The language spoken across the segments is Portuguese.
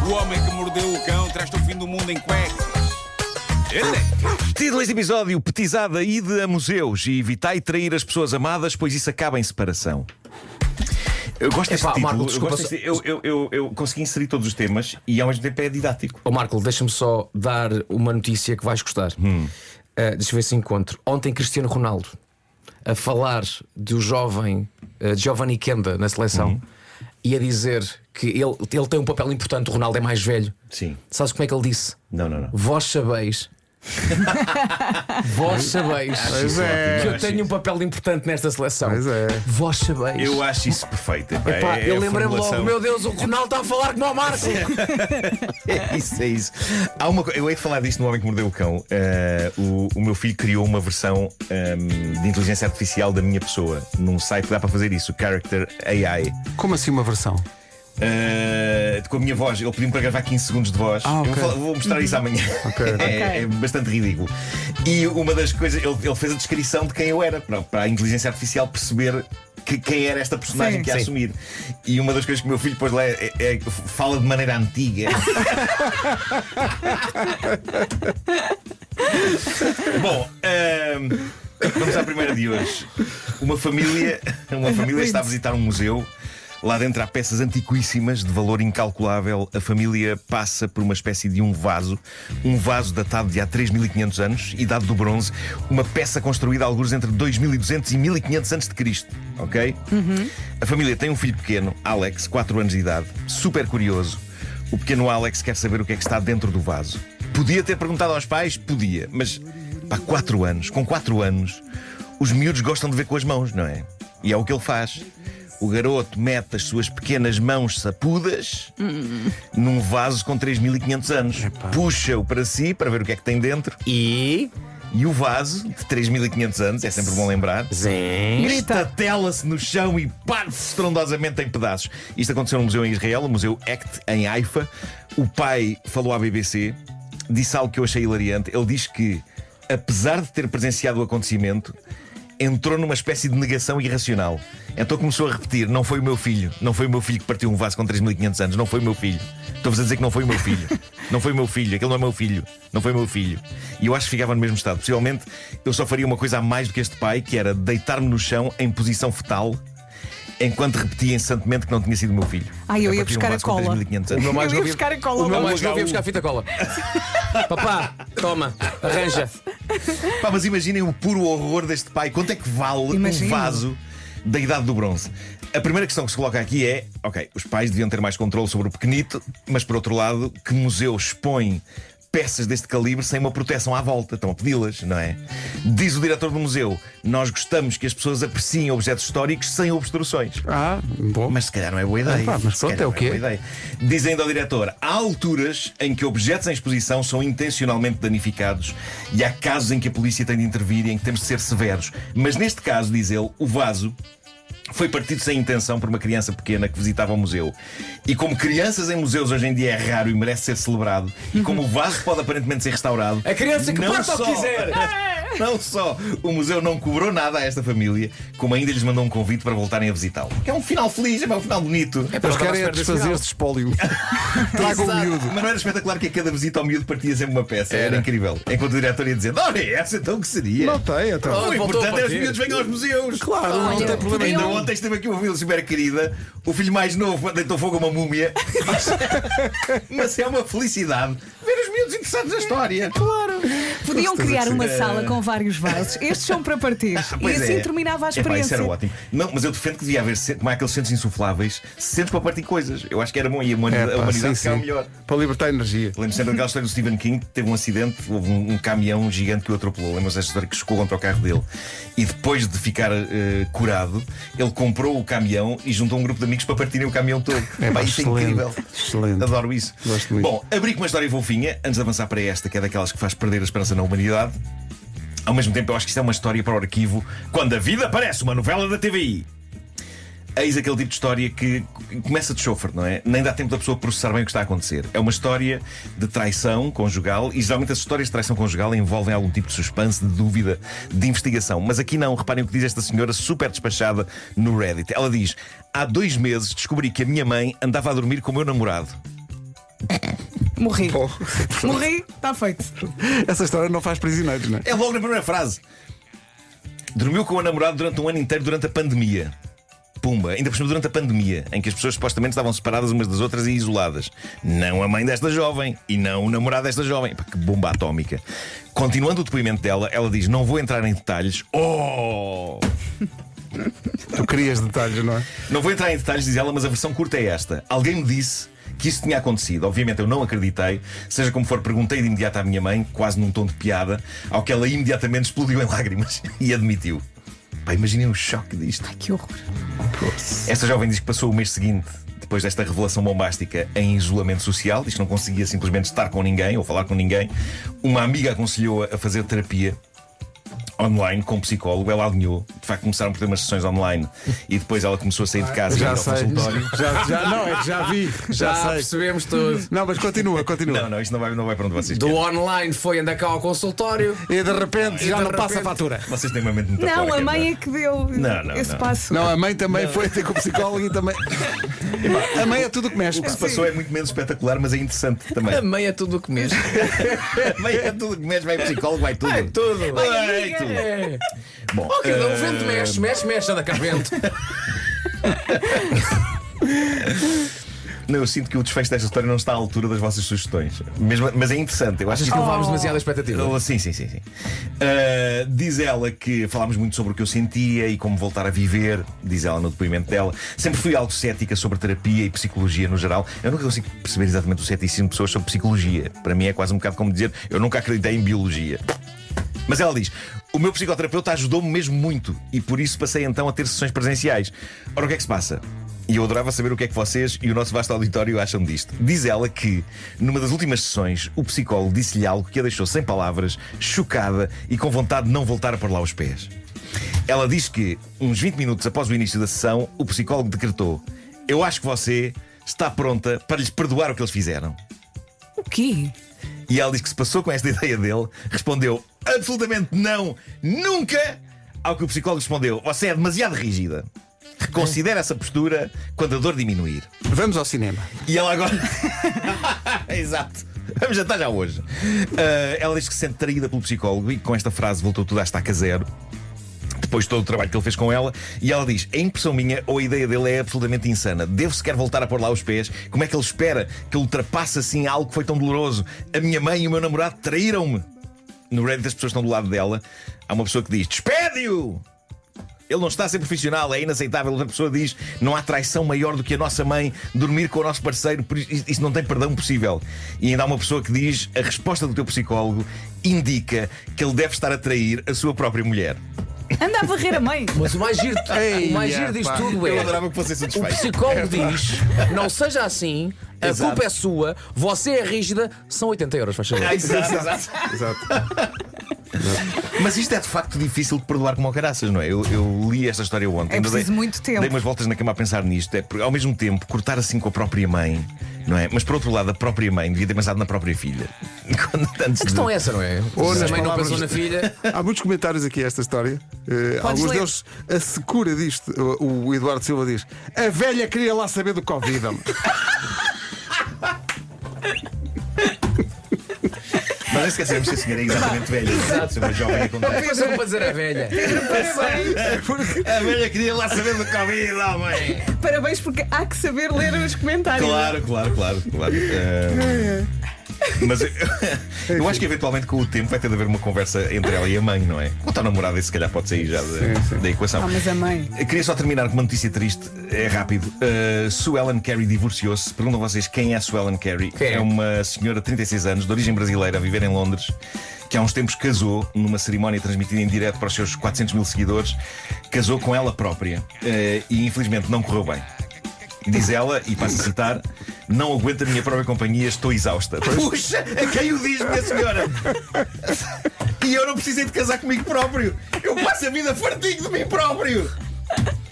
O homem que mordeu o cão traz-te o fim do mundo em cuecas. Título deste episódio: petizada ide a museus e evitai trair as pessoas amadas, pois isso acaba em separação. Eu gosto deste título. Marco, desculpa, eu consegui inserir todos os temas e ao mesmo tempo é didático. Marco, deixa-me só dar uma notícia que vais gostar. Deixa eu ver se encontro. Ontem Cristiano Ronaldo a falar do jovem Giovanni Kenda na seleção e a dizer que ele tem um papel importante. O Ronaldo é mais velho. Sim. Sabes como é que ele disse? Não. Vós sabeis. Vós sabeis que eu tenho um papel importante nesta seleção. Vós sabeis. Eu acho isso perfeito. Epá, eu lembrei-me logo, meu Deus, o Ronaldo está a falar como o Marco. É isso. Eu hei de falar disto no Homem que Mordeu o Cão. O meu filho criou uma versão de inteligência artificial da minha pessoa num site que dá para fazer isso, Character AI. Como assim uma versão? Com a minha voz, ele pediu-me para gravar 15 segundos de voz. Okay. Vou mostrar isso amanhã. É bastante ridículo. E uma das coisas, ele fez a descrição de quem eu era, para a inteligência artificial perceber quem era esta personagem que ia assumir. E uma das coisas que o meu filho pôs lá fala de maneira antiga. Bom, vamos à primeira de hoje. Uma família está a visitar um museu. Lá dentro há peças antiquíssimas de valor incalculável. A família passa por uma espécie de um vaso datado de há 3.500 anos, idade do bronze, uma peça construída a algures entre 2.200 e 1.500 antes de Cristo, ok? A família tem um filho pequeno, Alex, 4 anos de idade, super curioso. O pequeno Alex quer saber o que é que está dentro do vaso. Podia ter perguntado aos pais? Podia, mas com 4 anos, os miúdos gostam de ver com as mãos, não é? E é o que ele faz. O garoto mete as suas pequenas mãos sapudas num vaso com 3.500 anos. Puxa-o para si para ver o que é que tem dentro. E o vaso, de 3.500 anos, é sempre bom lembrar, estatela-se no chão e parte-se estrondosamente em pedaços. Isto aconteceu num museu em Israel, o Museu Echt, em Haifa. O pai falou à BBC, disse algo que eu achei hilariante. Ele diz que, apesar de ter presenciado o acontecimento, entrou numa espécie de negação irracional. Então começou a repetir: não foi o meu filho que partiu um vaso com 3.500 anos, não foi o meu filho. Estou-vos a dizer que não foi o meu filho. Não foi o meu filho, aquele não é meu filho. Não foi o meu filho. E eu acho que ficava no mesmo estado. Possivelmente eu só faria uma coisa a mais do que este pai, que era deitar-me no chão em posição fetal, enquanto repetia incessantemente que não tinha sido o meu filho. Eu ia buscar a cola. O meu mais Eu ia buscar a cola. O meu mais novo ia buscar a fita cola. Papá, toma, arranja. Mas imaginem o puro horror deste pai. Quanto é que vale um vaso da idade do bronze? A primeira questão que se coloca aqui é: ok, os pais deviam ter mais controle sobre o pequenito, mas por outro lado, que museu expõe peças deste calibre sem uma proteção à volta? Estão a pedi-las, não é? Diz o diretor do museu: nós gostamos que as pessoas apreciem objetos históricos sem obstruções. Bom. Mas se calhar não é boa ideia. Mas pronto, é o quê? Diz ainda ao diretor: há alturas em que objetos em exposição são intencionalmente danificados e há casos em que a polícia tem de intervir e em que temos de ser severos. Mas neste caso, diz ele, o vaso foi partido sem intenção por uma criança pequena que visitava o museu. E como crianças em museus hoje em dia é raro e merece ser celebrado, e como o vaso pode aparentemente ser restaurado, a criança que parta o que quiser. Não só o museu não cobrou nada a esta família, como ainda lhes mandou um convite para voltarem a visitá-lo. Que é um final feliz, é um final bonito. Eles querem desfazer-se de espólio. Traga o miúdo. Mas não era espetacular que a cada visita ao miúdo partia sempre uma peça? Era incrível. Enquanto o diretor ia dizendo: olha, essa então que seria? Não tem, então. O importante é os miúdos venham aos museus. Claro, não tem problema. Ainda ontem esteve aqui uma família super querida. O filho mais novo deitou fogo a uma múmia. Mas é uma felicidade ver os miúdos interessados na história. Claro. Podiam criar uma sala com vários vasos. Estes são para partir. E assim terminava a experiência. Isso era ótimo. Não, mas eu defendo que devia haver, como há aqueles centros insufláveis, centros para partir coisas. Eu acho que era bom e a humanidade ficava melhor. Para libertar a energia. Lembro sempre daquela história do Stephen King, que teve um acidente, houve um caminhão gigante que o atropelou. Lembro-se desta história, que chocou contra o carro dele. E depois de ficar curado, ele comprou o caminhão e juntou um grupo de amigos para partirem o caminhão todo. Isso é incrível. Excelente. Adoro isso. Gosto muito. Bom, abri com uma história fofinha, antes de avançar para esta, que é daquelas que faz perder a esperança na humanidade. Ao mesmo tempo, eu acho que isto é uma história para o arquivo. Quando a vida parece uma novela da TVI. Eis aquele tipo de história que começa de chofre, não é? Nem dá tempo da pessoa processar bem o que está a acontecer. É uma história de traição conjugal e geralmente as histórias de traição conjugal envolvem algum tipo de suspense, de dúvida, de investigação. Mas aqui não. Reparem o que diz esta senhora super despachada no Reddit. Ela diz: há 2 meses descobri que a minha mãe andava a dormir com o meu namorado. Morri. Pô, Morri, está feito. essa história não faz prisioneiros, não é? É logo na primeira frase. Dormiu com o namorado durante um ano inteiro durante a pandemia. Pumba, ainda por cima durante a pandemia, em que as pessoas supostamente estavam separadas umas das outras e isoladas. Não a mãe desta jovem e não o namorado desta jovem. Pá, que bomba atómica. Continuando o depoimento dela, ela diz: não vou entrar em detalhes. Oh! Tu querias detalhes, não é? Não vou entrar em detalhes, diz ela, mas a versão curta é esta. Alguém me disse que isso tinha acontecido. Obviamente eu não acreditei. Seja como for, perguntei de imediato à minha mãe, quase num tom de piada, ao que ela imediatamente explodiu em lágrimas e admitiu. Pá, imaginem o choque disto. Ai, que horror. Esta jovem diz que passou o mês seguinte, depois desta revelação bombástica, em isolamento social. Diz que não conseguia simplesmente estar com ninguém ou falar com ninguém. Uma amiga aconselhou-a a fazer terapia online com um psicólogo. Ela alinhou. De facto, começaram por ter umas sessões online e depois ela começou a sair de casa e ir Já ao sei. consultório. Não, é que já vi. Já Já sei. percebemos tudo. Não, mas continua. Não, isto não vai para onde vocês Do querem. online foi andar cá ao consultório. E de repente já de não passa a repente- fatura. Vocês têm uma mente muito Não, porca, a mãe não é que deu Não, esse não. passo. Não, a mãe também foi ter com o psicólogo e também. A mãe é tudo o que mexe. O que se passou é muito menos espetacular, mas é interessante também. A mãe é tudo o que mesmo. A mãe é tudo que mexe, vai psicólogo, vai tudo. É tudo. Vai tudo. É. Bom, Oh, querido, o vento mexe, anda cá vento. não, eu sinto que o desfecho desta história não está à altura das vossas sugestões. Mas é interessante. Eu acho Achas que levámos demasiada expectativa? Sim. Diz ela que falámos muito sobre o que eu sentia e como voltar a viver. Diz ela no depoimento dela. Sempre fui algo cética sobre terapia e psicologia no geral. Eu nunca consigo perceber exatamente o ceticismo de pessoas sobre psicologia. Para mim é quase um bocado como dizer: eu nunca acreditei em biologia. Mas ela diz: o meu psicoterapeuta ajudou-me mesmo muito e por isso passei então a ter sessões presenciais. Ora, o que é que se passa? E eu adorava saber o que é que vocês e o nosso vasto auditório acham disto. Diz ela que, numa das últimas sessões, o psicólogo disse-lhe algo que a deixou sem palavras, chocada e com vontade de não voltar a pôr lá os pés. Ela diz que, uns 20 minutos após o início da sessão, o psicólogo decretou: eu acho que você está pronta para lhes perdoar o que eles fizeram. O quê? E ela diz que se passou com esta ideia dele, respondeu absolutamente não, nunca. Ao que o psicólogo respondeu: você é demasiado rígida. Reconsidere essa postura quando a dor diminuir. Vamos ao cinema. E ela agora. Exato. Vamos jantar já hoje. Ela diz que se sente traída pelo psicólogo e com esta frase voltou tudo à estaca zero. Depois de todo o trabalho que ele fez com ela. E ela diz: é impressão minha ou a ideia dele é absolutamente insana? Devo sequer voltar a pôr lá os pés? Como é que ele espera que eu ultrapasse assim algo que foi tão doloroso? A minha mãe e o meu namorado traíram-me. No Reddit as pessoas estão do lado dela. Há uma pessoa que diz: despede-o! Ele não está a ser profissional, é inaceitável. Outra pessoa diz: não há traição maior do que a nossa mãe dormir com o nosso parceiro, por isso não tem perdão possível. E ainda há uma pessoa que diz: a resposta do teu psicólogo indica que ele deve estar a trair a sua própria mulher. Anda a varrer a mãe. Mas o mais giro, o mais giro disto tudo Eu é: adorava que fosse o satisfeito. psicólogo diz, não seja assim, a Exato. culpa é sua, você é rígida, são 80 euros, faz favor. Exato. Mas isto é de facto difícil de perdoar como ao caraças, não é? Eu li esta história ontem. É Ainda preciso muito tempo. Dei umas voltas na cama a pensar nisto. É porque, ao mesmo tempo, cortar assim com a própria mãe, não é? Mas por outro lado, a própria mãe devia ter pensado na própria filha. Antes A questão é essa, não é? Ou Se nas a mãe não palavras- pensou na filha. Há muitos comentários aqui a esta história. Alguns ler. deles a secura disto. O Eduardo Silva diz: a velha queria lá saber do Covid. homem." Nós nem esquecemos que a senhora é exatamente velha. Se uma jovem acontece. Depois eu vou dizer a velha. A velha queria lá saber do Covid, mãe. Parabéns, porque há que saber ler os comentários. Claro. Mas eu acho que eventualmente com o tempo vai ter de haver uma conversa entre ela e a mãe, não é? Quanto ao namorado, esse se calhar pode sair já da equação. Ah, mas a mãe. Queria só terminar com uma notícia triste, é rápido. Sue Ellen Carey divorciou-se. Perguntam vocês quem é Sue Ellen Carey? Quem é? É uma senhora de 36 anos, de origem brasileira, a viver em Londres, que há uns tempos casou numa cerimónia transmitida em direto para os seus 400 mil seguidores. Casou com ela própria e infelizmente não correu bem. Diz ela, e passo a citar: não aguento a minha própria companhia, estou exausta. Puxa, a quem o diz, minha senhora? E eu não precisei de casar comigo próprio. Eu passo a vida fartinho de mim próprio.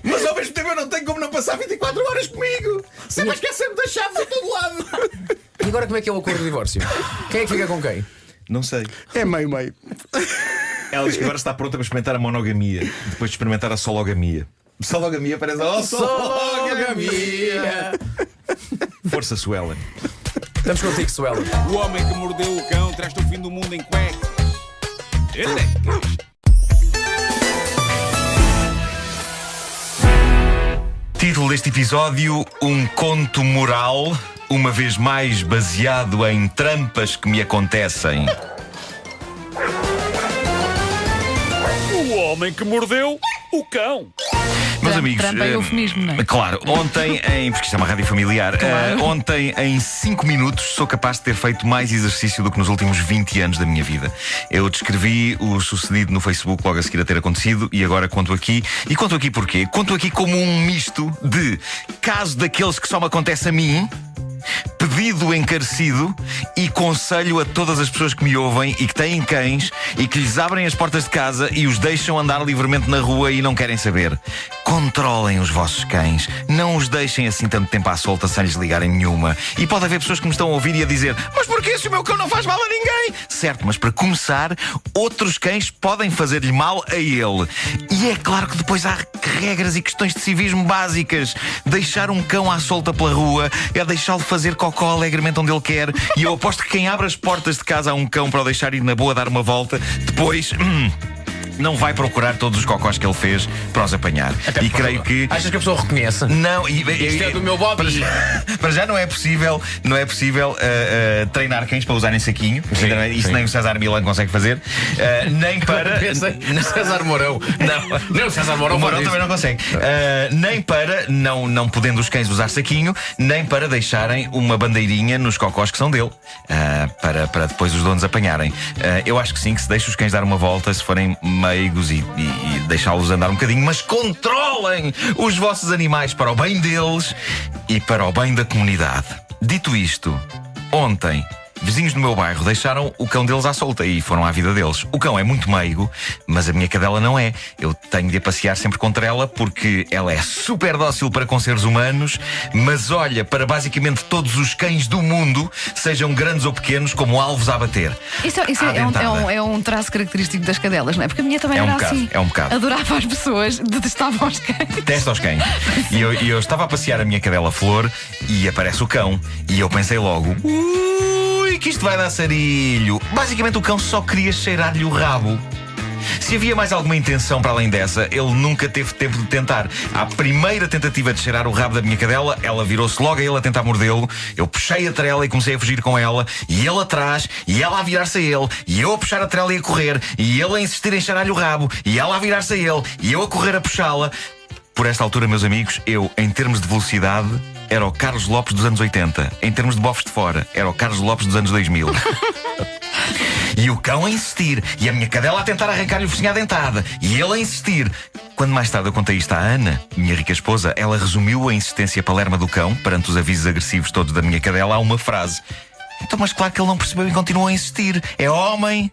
Mas ao mesmo tempo eu não tenho como não passar 24 horas comigo. Sempre esquecendo das chaves a todo lado. E agora como é que é o acordo de divórcio? Quem é que fica com quem? Não sei. É meio. Ela diz que agora está pronta para experimentar a monogamia, depois de experimentar a sologamia. Sologamia parece. Oh, sologamia! Força, Suelen. Estamos contigo, Suela. O homem que mordeu o cão traz-te o fim do mundo em cuecas. Título deste episódio: um conto moral, uma vez mais baseado em trampas que me acontecem. O homem que mordeu o cão. Meus amigos, Trampa é eufemismo, não é? claro, ontem, porque isto é uma rádio familiar, ontem em 5 minutos sou capaz de ter feito mais exercício do que nos últimos 20 anos da minha vida. Eu descrevi o sucedido no Facebook logo a seguir a ter acontecido e agora conto aqui. E conto aqui porquê? Conto aqui como um misto de caso daqueles que só me acontece a mim, pedido encarecido e conselho a todas as pessoas que me ouvem e que têm cães e que lhes abrem as portas de casa e os deixam andar livremente na rua e não querem saber. Controlem os vossos cães. Não os deixem assim tanto tempo à solta sem lhes ligarem nenhuma. E pode haver pessoas que me estão a ouvir e a dizer: mas porquê se o meu cão não faz mal a ninguém? Certo, mas para começar, outros cães podem fazer-lhe mal a ele. E é claro que depois há regras e questões de civismo básicas. Deixar um cão à solta pela rua é deixá-lo fazer cocó alegremente onde ele quer. E eu aposto que quem abre as portas de casa a um cão para o deixar ir na boa dar uma volta, depois não vai procurar todos os cocós que ele fez para os apanhar. Até E creio que... Achas que a pessoa reconhece? Não, Isto é do meu Bobby. Para já não é possível treinar cães para usarem saquinho. Isso nem o César Millan consegue fazer. Nem para. Pensei no César Mourão. Não, Nem o César Mourão. o Mourão também não consegue. Nem para, não podendo os cães usar saquinho, nem para deixarem uma bandeirinha nos cocós que são dele, para depois os donos apanharem. Eu acho que sim, que se deixa os cães dar uma volta, se forem meigos e deixá-los andar um bocadinho, mas controlem os vossos animais para o bem deles e para o bem da comunidade. Dito isto, ontem vizinhos do meu bairro deixaram o cão deles à solta e foram à vida deles. O cão é muito meigo, mas a minha cadela não é. Eu tenho de a passear sempre contra ela porque ela é super dócil para com seres humanos, mas olha para basicamente todos os cães do mundo, sejam grandes ou pequenos, como alvos a abater. Isso é um traço característico das cadelas, não é? Porque a minha também era assim. É um bocado. Adorava as pessoas, detestava os cães. Detesta os cães. E eu estava a passear a minha cadela Flor e aparece o cão. E eu pensei logo: que isto vai dar sarilho. Basicamente o cão só queria cheirar-lhe o rabo. Se havia mais alguma intenção para além dessa, ele nunca teve tempo de tentar. À primeira tentativa de cheirar o rabo da minha cadela, ela virou-se logo a ele a tentar mordê-lo. Eu puxei a trela e comecei a fugir com ela, e ele atrás, e ela a virar-se a ele, e eu a puxar a trela e a correr, e ele a insistir em cheirar-lhe o rabo, e ela a virar-se a ele, e eu a correr a puxá-la. Por esta altura, meus amigos, eu, em termos de velocidade, era o Carlos Lopes dos anos 80. Em termos de bofes de fora, era o Carlos Lopes dos anos 2000. E o cão a insistir, e a minha cadela a tentar arrancar-lhe o focinho à dentada, e ele a insistir. Quando mais tarde eu contei isto à Ana, minha rica esposa, ela resumiu a insistência palerma do cão, perante os avisos agressivos todos da minha cadela, a uma frase: então, mas claro que ele não percebeu e continuou a insistir. É homem.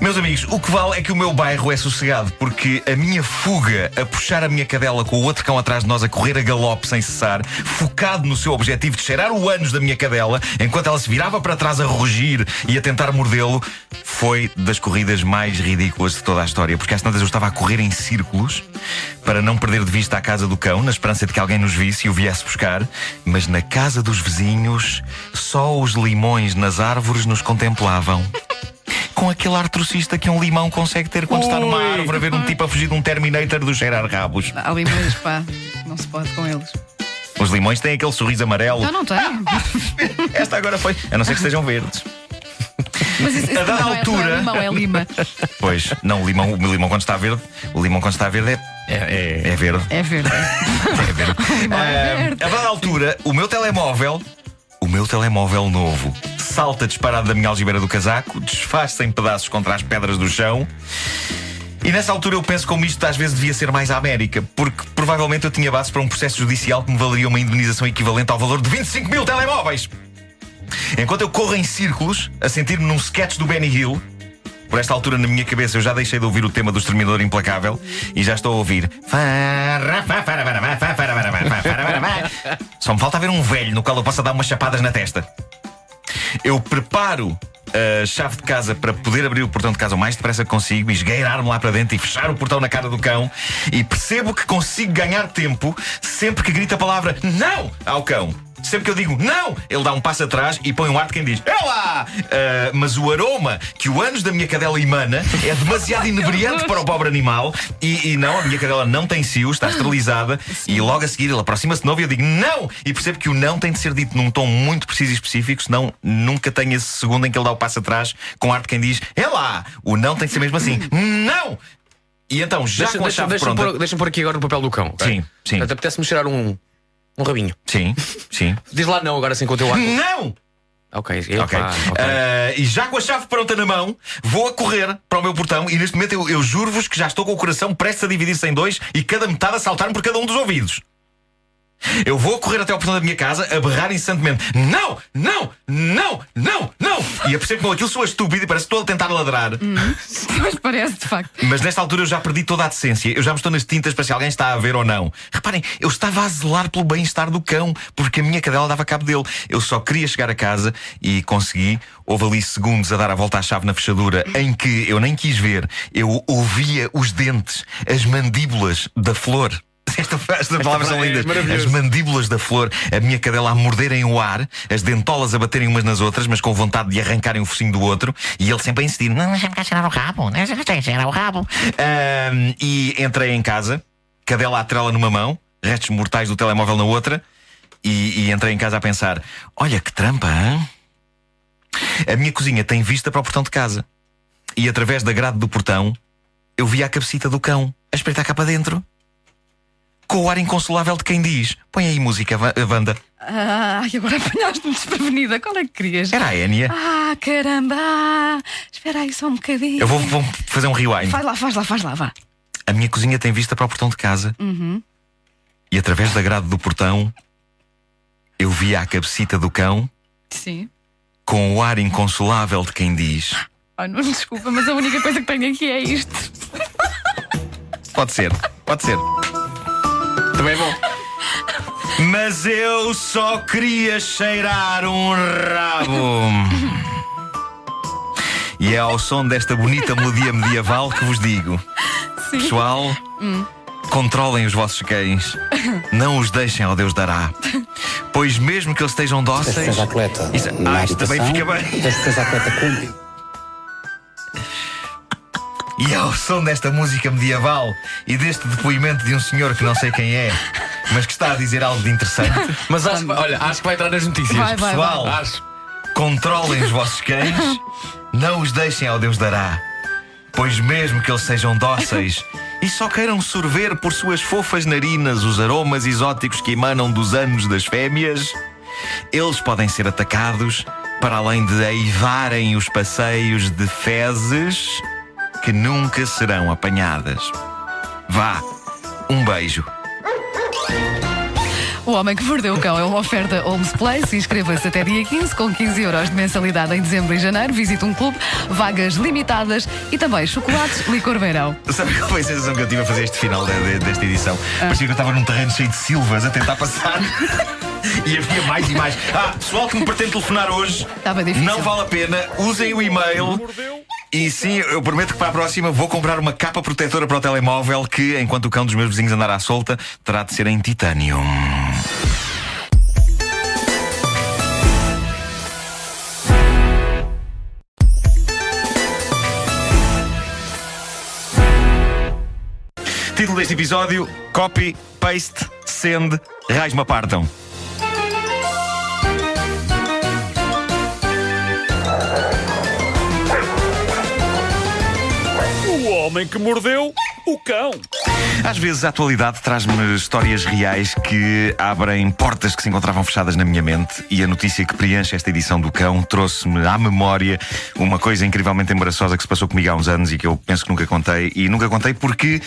Meus amigos, o que vale é que o meu bairro é sossegado, porque a minha fuga a puxar a minha cadela com o outro cão atrás de nós a correr a galope sem cessar, focado no seu objetivo de cheirar o ânus da minha cadela, enquanto ela se virava para trás a rugir e a tentar mordê-lo, foi das corridas mais ridículas de toda a história, porque às tantas eu estava a correr em círculos para não perder de vista a casa do cão, na esperança de que alguém nos visse e o viesse buscar, mas na casa dos vizinhos só os limões nas árvores nos contemplavam. Com aquele ar trocista que um limão consegue ter quando está numa árvore a ver um tipo a fugir de um Terminator do cheirar rabos. Há limões, pá, não se pode com eles. Os limões têm aquele sorriso amarelo. Não tem. Esta agora foi, a não ser que estejam verdes. Mas isso A dada não altura... é limão, é lima. Pois, não, o limão quando está verde, o limão quando está verde é verde. É verde. É verde. limão é verde. A dada altura, o meu telemóvel novo salta disparado da minha algibeira do casaco, desfaz-se em pedaços contra as pedras do chão. E nessa altura eu penso como isto às vezes devia ser mais à América, porque provavelmente eu tinha base para um processo judicial que me valeria uma indemnização equivalente ao valor de 25 mil telemóveis. Enquanto eu corro em círculos, a sentir-me num sketch do Benny Hill. Por esta altura na minha cabeça eu já deixei de ouvir o tema do Exterminador Implacável e já estou a ouvir. Só me falta haver um velho no qual eu possa dar umas chapadas na testa. Eu preparo a chave de casa para poder abrir o portão de casa o mais depressa que consigo, esgueirar-me lá para dentro e fechar o portão na cara do cão. E percebo que consigo ganhar tempo sempre que grita a palavra não ao cão. Sempre que eu digo não, ele dá um passo atrás e põe um ar de quem diz é lá! Mas o aroma que o ânus da minha cadela emana é demasiado inebriante para o pobre animal. E não, a minha cadela não tem cio, está esterilizada. E logo a seguir ele aproxima-se de novo e eu digo não! E percebo que o não tem de ser dito num tom muito preciso e específico, senão nunca tenho esse segundo em que ele dá o passo atrás com ar de quem diz é lá! O não tem de ser mesmo assim, não! E então, já com a chave pronta. Deixa-me pôr aqui agora no papel do cão. Okay? Sim, sim. Portanto, apetece-me cheirar um rabinho. Sim, sim. Diz lá não agora assim com o teu ar. Não! Ok. E já com a chave pronta na mão, vou a correr para o meu portão. E neste momento eu juro-vos que já estou com o coração prestes a dividir-se em dois e cada metade a saltar-me por cada um dos ouvidos. Eu vou correr até ao portão da minha casa, a berrar incessantemente não, não, não, não, não. E eu percebo que com aquilo sou estúpido e parece que estou a tentar ladrar. Mas parece, de facto. Mas nesta altura eu já perdi toda a decência. Eu já me estou nas tintas para se alguém está a ver ou não. Reparem, eu estava a zelar pelo bem-estar do cão, porque a minha cadela dava cabo dele. Eu só queria chegar a casa e consegui. Houve ali segundos a dar a volta à chave na fechadura em que eu nem quis ver. Eu ouvia os dentes, as mandíbulas da Flor. Estas palavras são lindas. As mandíbulas da Flor, a minha cadela a morderem o ar, as dentolas a baterem umas nas outras, mas com vontade de arrancarem o focinho do outro, e ele sempre a insistir: não, deixa-me cá cheirar o rabo, deixa-me cheirar o rabo. E entrei em casa, cadela à trela numa mão, restos mortais do telemóvel na outra, e entrei em casa a pensar: olha que trampa, hein? A minha cozinha tem vista para o portão de casa, e através da grade do portão eu vi a cabecita do cão a espreitar cá para dentro, com o ar inconsolável de quem diz: põe aí música, Wanda. Ai, agora apanhaste-me desprevenida. Qual é que querias? Era a Enya. Caramba! Espera aí só um bocadinho. Eu vou fazer um rewind. Faz lá, vá. A minha cozinha tem vista para o portão de casa, e através da grade do portão eu vi a cabecita do cão. Sim. Com o ar inconsolável de quem diz: ai, não, desculpa, mas a única coisa que tenho aqui é isto. Pode ser. Também é bom. Mas eu só queria cheirar um rabo. E é ao som desta bonita melodia medieval que vos digo: sim. Pessoal, controlem os vossos cães. Não os deixem ao Deus dará. Pois mesmo que eles estejam dóceis. Defesa atleta. Isto também fica bem. Defesa atleta cumpre. E ao som desta música medieval e deste depoimento de um senhor que não sei quem é, mas que está a dizer algo de interessante. Mas acho que vai entrar nas notícias. Vai. Pessoal, Acho. controlem os vossos cães, não os deixem ao Deus dará. Pois mesmo que eles sejam dóceis e só queiram sorver por suas fofas narinas os aromas exóticos que emanam dos anos das fêmeas, eles podem ser atacados, para além de aivarem os passeios de fezes que nunca serão apanhadas. Vá, um beijo. O Homem que Mordeu o Cão é uma oferta Homes Place. Inscreva-se até dia 15 com 15 euros de mensalidade em dezembro e janeiro. Visite um clube, vagas limitadas e também chocolates, licor beirão. Sabe qual foi a sensação que eu tive a fazer este final desta edição? Parecia que eu estava num terreno cheio de silvas a tentar passar. E havia mais e mais. Pessoal que me pretende telefonar hoje, estava difícil. Não vale a pena, usem o e-mail. E sim, eu prometo que para a próxima vou comprar uma capa protetora para o telemóvel que, enquanto o cão dos meus vizinhos andar à solta, terá de ser em titânio. Título deste episódio: copy, paste, send, raios-me apartam. O homem que mordeu o cão. Às vezes a atualidade traz-me histórias reais que abrem portas que se encontravam fechadas na minha mente, e a notícia que preenche esta edição do Cão trouxe-me à memória uma coisa incrivelmente embaraçosa que se passou comigo há uns anos e que eu penso que nunca contei. E nunca contei porque,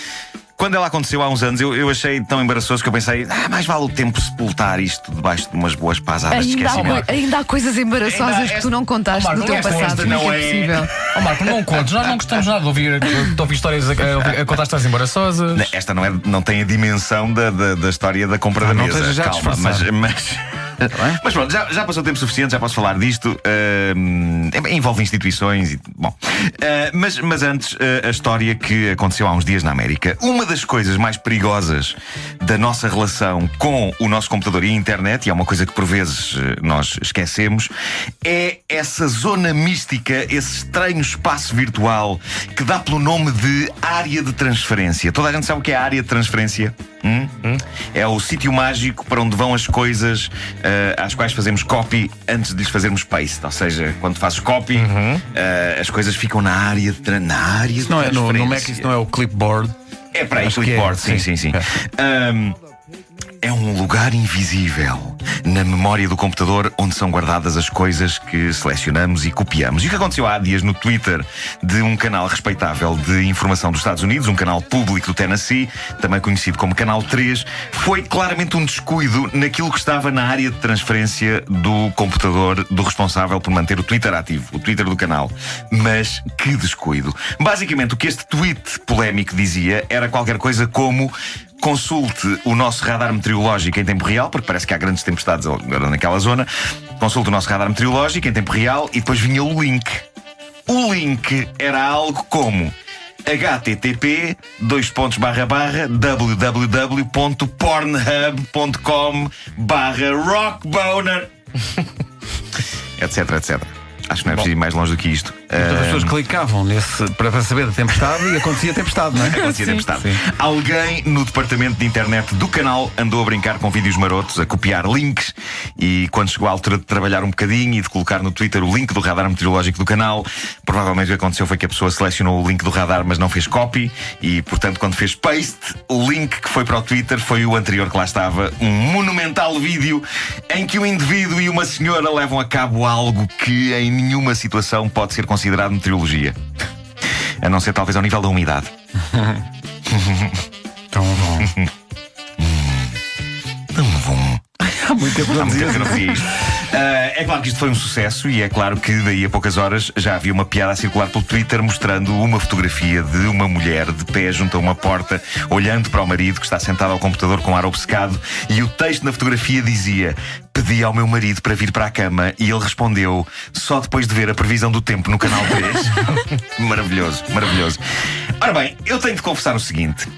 quando ela aconteceu há uns anos, eu achei tão embaraçoso que eu pensei: mais vale o tempo sepultar isto debaixo de umas boas pasadas de esquecimento. Ainda há coisas embaraçosas que tu não contaste do teu passado. não é é possível. Marco, não contes. Nós não gostamos nada de ouvir histórias a contar histórias embaraçosas. Esta não tem a dimensão da história da compra da não mesa. esteja já Calma, disfarçado. mas Mas pronto, já passou tempo suficiente, já posso falar disto. Envolve instituições e. Bom. Mas antes, a história que aconteceu há uns dias na América. Uma das coisas mais perigosas da nossa relação com o nosso computador e a internet, e é uma coisa que por vezes nós esquecemos, é essa zona mística, esse estranho espaço virtual que dá pelo nome de área de transferência. Toda a gente sabe o que é a área de transferência? É o sítio mágico para onde vão as coisas às quais fazemos copy antes de lhes fazermos paste. Ou seja, quando fazes copy, as coisas ficam na área de transferência. Não é, no Mac isso não é o clipboard. É para aí, clipboard, sim. É um lugar invisível na memória do computador onde são guardadas as coisas que selecionamos e copiamos. E o que aconteceu há dias no Twitter de um canal respeitável de informação dos Estados Unidos, um canal público do Tennessee, também conhecido como Canal 3, foi claramente um descuido naquilo que estava na área de transferência do computador do responsável por manter o Twitter ativo, o Twitter do canal. Mas que descuido! Basicamente, o que este tweet polémico dizia era qualquer coisa como: consulte o nosso radar meteorológico em tempo real, porque parece que há grandes tempestades naquela zona. Consulte o nosso radar meteorológico em tempo real e depois vinha o link. O link era algo como http://www.pornhub.com/rockboner etc. Acho que não é preciso ir mais longe do que isto. Então as pessoas clicavam nesse para saber da tempestade e acontecia tempestade, não é? Acontecia tempestade. Sim. Alguém no departamento de internet do canal andou a brincar com vídeos marotos, a copiar links, e quando chegou a altura de trabalhar um bocadinho e de colocar no Twitter o link do radar meteorológico do canal, provavelmente o que aconteceu foi que a pessoa selecionou o link do radar, mas não fez copy, e portanto quando fez paste, o link que foi para o Twitter foi o anterior que lá estava, um monumental vídeo em que um indivíduo e uma senhora levam a cabo algo que em nenhuma situação pode ser considerado meteorologia, a não ser talvez ao nível da umidade. Tão bom. Tão bom. Há muito tempo que eu não fazia isto. É claro que isto foi um sucesso, e é claro que daí a poucas horas já havia uma piada a circular pelo Twitter mostrando uma fotografia de uma mulher de pé junto a uma porta, olhando para o marido que está sentado ao computador com ar obcecado, e o texto na fotografia dizia: pedi ao meu marido para vir para a cama e ele respondeu só depois de ver a previsão do tempo no Canal 3. Maravilhoso. Ora bem, eu tenho de confessar o seguinte: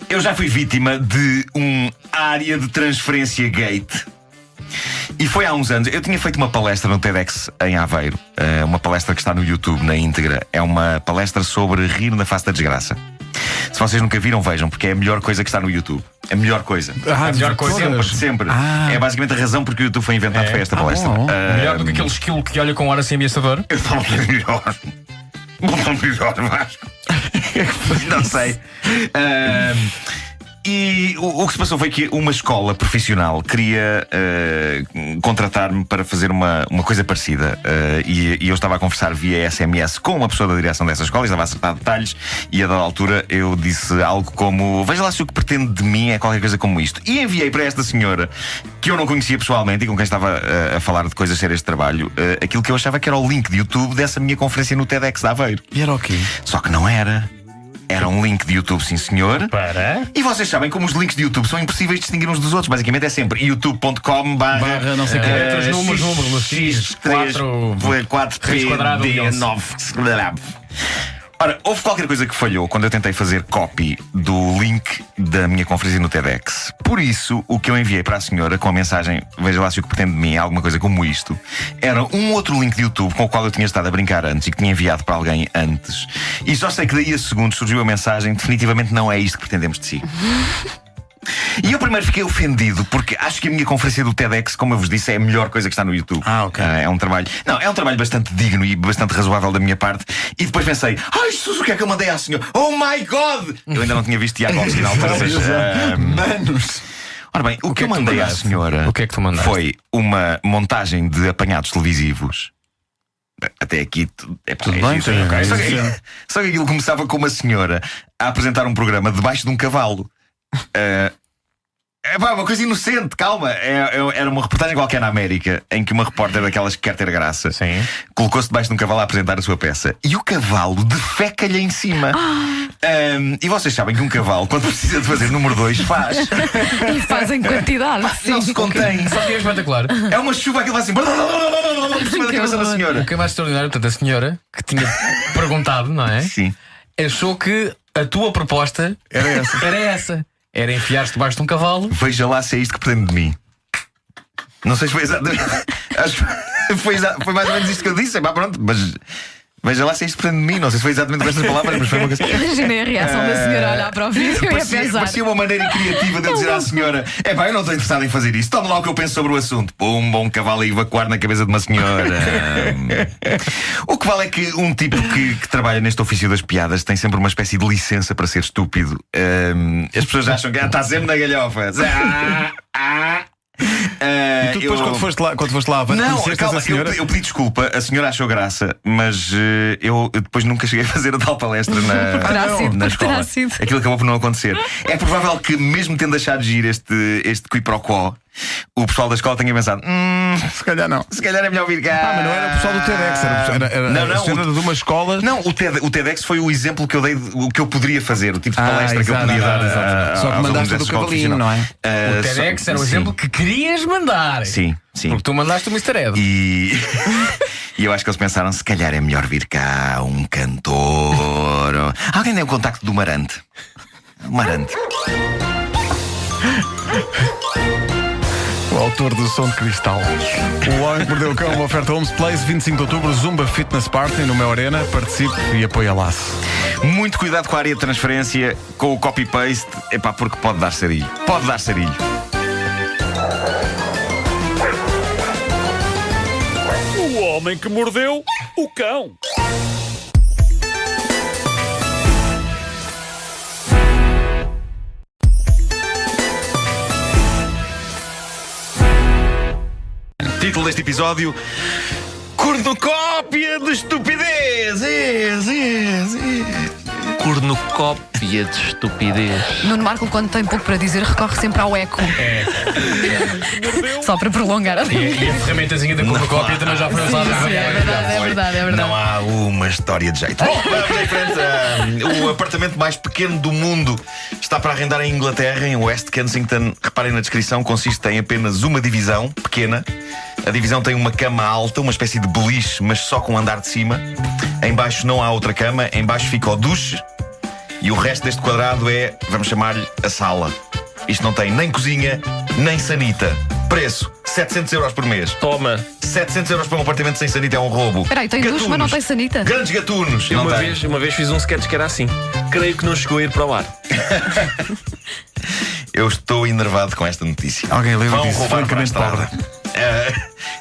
eu já fui vítima de um área de transferência gate. E foi há uns anos. Eu tinha feito uma palestra no TEDx em Aveiro, uma palestra que está no YouTube na íntegra. É uma palestra sobre rir na face da desgraça. Se vocês nunca viram, vejam, porque é a melhor coisa que está no YouTube. A melhor coisa. A melhor coisa. Sempre. É basicamente a razão porque o YouTube foi inventado para esta palestra. Melhor do que aquele esquilo que olha com ar assim ameaçador? Eu falo melhor. Vasco. Não sei. E o que se passou foi que uma escola profissional queria contratar-me para fazer uma coisa parecida. E eu estava a conversar via SMS com uma pessoa da direção dessa escola, e estava a acertar detalhes, e a dada altura eu disse algo como: veja lá se o que pretende de mim é qualquer coisa como isto. E enviei para esta senhora, que eu não conhecia pessoalmente e com quem estava a falar de coisas sérias de trabalho, aquilo que eu achava que era o link de YouTube dessa minha conferência no TEDx de Aveiro. E era o quê? Só que não era. Era um link de YouTube, sim senhor. Para? E vocês sabem como os links de YouTube são impossíveis de distinguir uns dos outros. Basicamente é sempre youtube.com/ não sei o que. Números, X3 4PD9. Ora, houve qualquer coisa que falhou quando eu tentei fazer copy do link da minha conferência no TEDx. Por isso, o que eu enviei para a senhora com a mensagem: veja lá se o que pretende de mim é alguma coisa como isto, era um outro link de YouTube com o qual eu tinha estado a brincar antes e que tinha enviado para alguém antes. E só sei que daí a segundos surgiu a mensagem: definitivamente não é isto que pretendemos de si. E eu primeiro fiquei ofendido, porque acho que a minha conferência do TEDx, como eu vos disse, é a melhor coisa que está no YouTube. Ok. É um trabalho bastante digno e bastante razoável da minha parte. E depois pensei: ai Jesus, o que é que eu mandei à senhora? Oh my God! Eu ainda não tinha visto Tiago Alves na altura. Manos! Ora bem, o que eu mandei à senhora foi uma montagem de apanhados televisivos. Até aqui tudo bem, só que aquilo começava com uma senhora a apresentar um programa debaixo de um cavalo. É uma coisa inocente, calma. Era uma reportagem qualquer na América em que uma repórter daquelas que quer ter graça colocou-se debaixo de um cavalo a apresentar a sua peça. E o cavalo defeca-lhe em cima. E vocês sabem que um cavalo, quando precisa de fazer número 2, faz. E fazem quantidade. Não se contém. Sabe o que é espetacular? É uma chuva que vai assim por cima da cabeça da senhora. O que é mais extraordinário, portanto, a senhora que tinha perguntado, não é? Sim. Achou que a tua proposta era essa. Era enfiar-te debaixo de um cavalo. Veja lá se é isto que pretende de mim. Não sei se foi exatamente. Acho que foi mais ou menos isto que eu disse. Pronto, mas veja lá se é isto que pretende de mim. Não sei se foi exatamente com estas palavras, mas foi uma coisa. Imaginei a reação da senhora a olhar para o vídeo e a pensar. Parecia uma maneira criativa de eu dizer à senhora: eu não estou interessado em fazer isto. Toma lá o que eu penso sobre o assunto. Pum, bom cavalo a evacuar na cabeça de uma senhora. O que vale é que um tipo que trabalha neste ofício das piadas tem sempre uma espécie de licença para ser estúpido. As pessoas acham que está sempre na galhofa. E tu depois, quando foste lá, não, calma, a senhora? eu pedi desculpa, a senhora achou graça, mas eu depois nunca cheguei a fazer a tal palestra na escola. Aquilo acabou por não acontecer. É provável que, mesmo tendo achado giro este qui pro quo, o pessoal da escola tenha pensado: se calhar não. Se calhar é melhor vir cá. Mas não era o pessoal do TEDx, era a senhora de uma escola. Não, o TEDx foi o exemplo que eu dei, o que eu poderia fazer, o tipo de palestra que eu podia dar. Só que mandaste do cavalinho, não é? O TEDx era o exemplo que querias mandar. Sim. Porque tu mandaste o Mr. Ed. E eu acho que eles pensaram: se calhar é melhor vir cá um cantor. Alguém tem o contacto do Marante? Marante. O autor do Som de Cristal. O Homem que Mordeu o Cão, uma oferta Homes Place, 25 de outubro, Zumba Fitness Party no Mel Arena. Participe e apoie a laço. Muito cuidado com a área de transferência, com o copy-paste, porque pode dar sarilho. Pode dar sarilho. O homem que mordeu o cão. Título deste episódio: Cornucópia de estupidez. Cornucópia de estupidez. Nuno Marco, quando tem pouco para dizer, recorre sempre ao eco. Só para prolongar a E a ferramentazinha da cornucópia também já foi usada. É verdade. Não há uma história de jeito. Bom, vamos em frente. O apartamento mais pequeno do mundo está para arrendar em Inglaterra, em West Kensington. Reparem na descrição, consiste em apenas uma divisão pequena. A divisão tem uma cama alta, uma espécie de beliche, mas só com um andar de cima. Em baixo não há outra cama, em baixo fica o duche. E o resto deste quadrado é, vamos chamar-lhe, a sala. Isto não tem nem cozinha, nem sanita. Preço: 700 euros por mês. Toma. 700 euros para um apartamento sem sanita é um roubo. Espera aí, tem duche, mas não tem sanita? Grandes gatunos. Eu Não uma tem. vez fiz um sketch que era assim. Creio que não chegou a ir para o ar. Eu estou enervado com esta notícia. Alguém leu e Vão disse: roubar para a francamente estrada.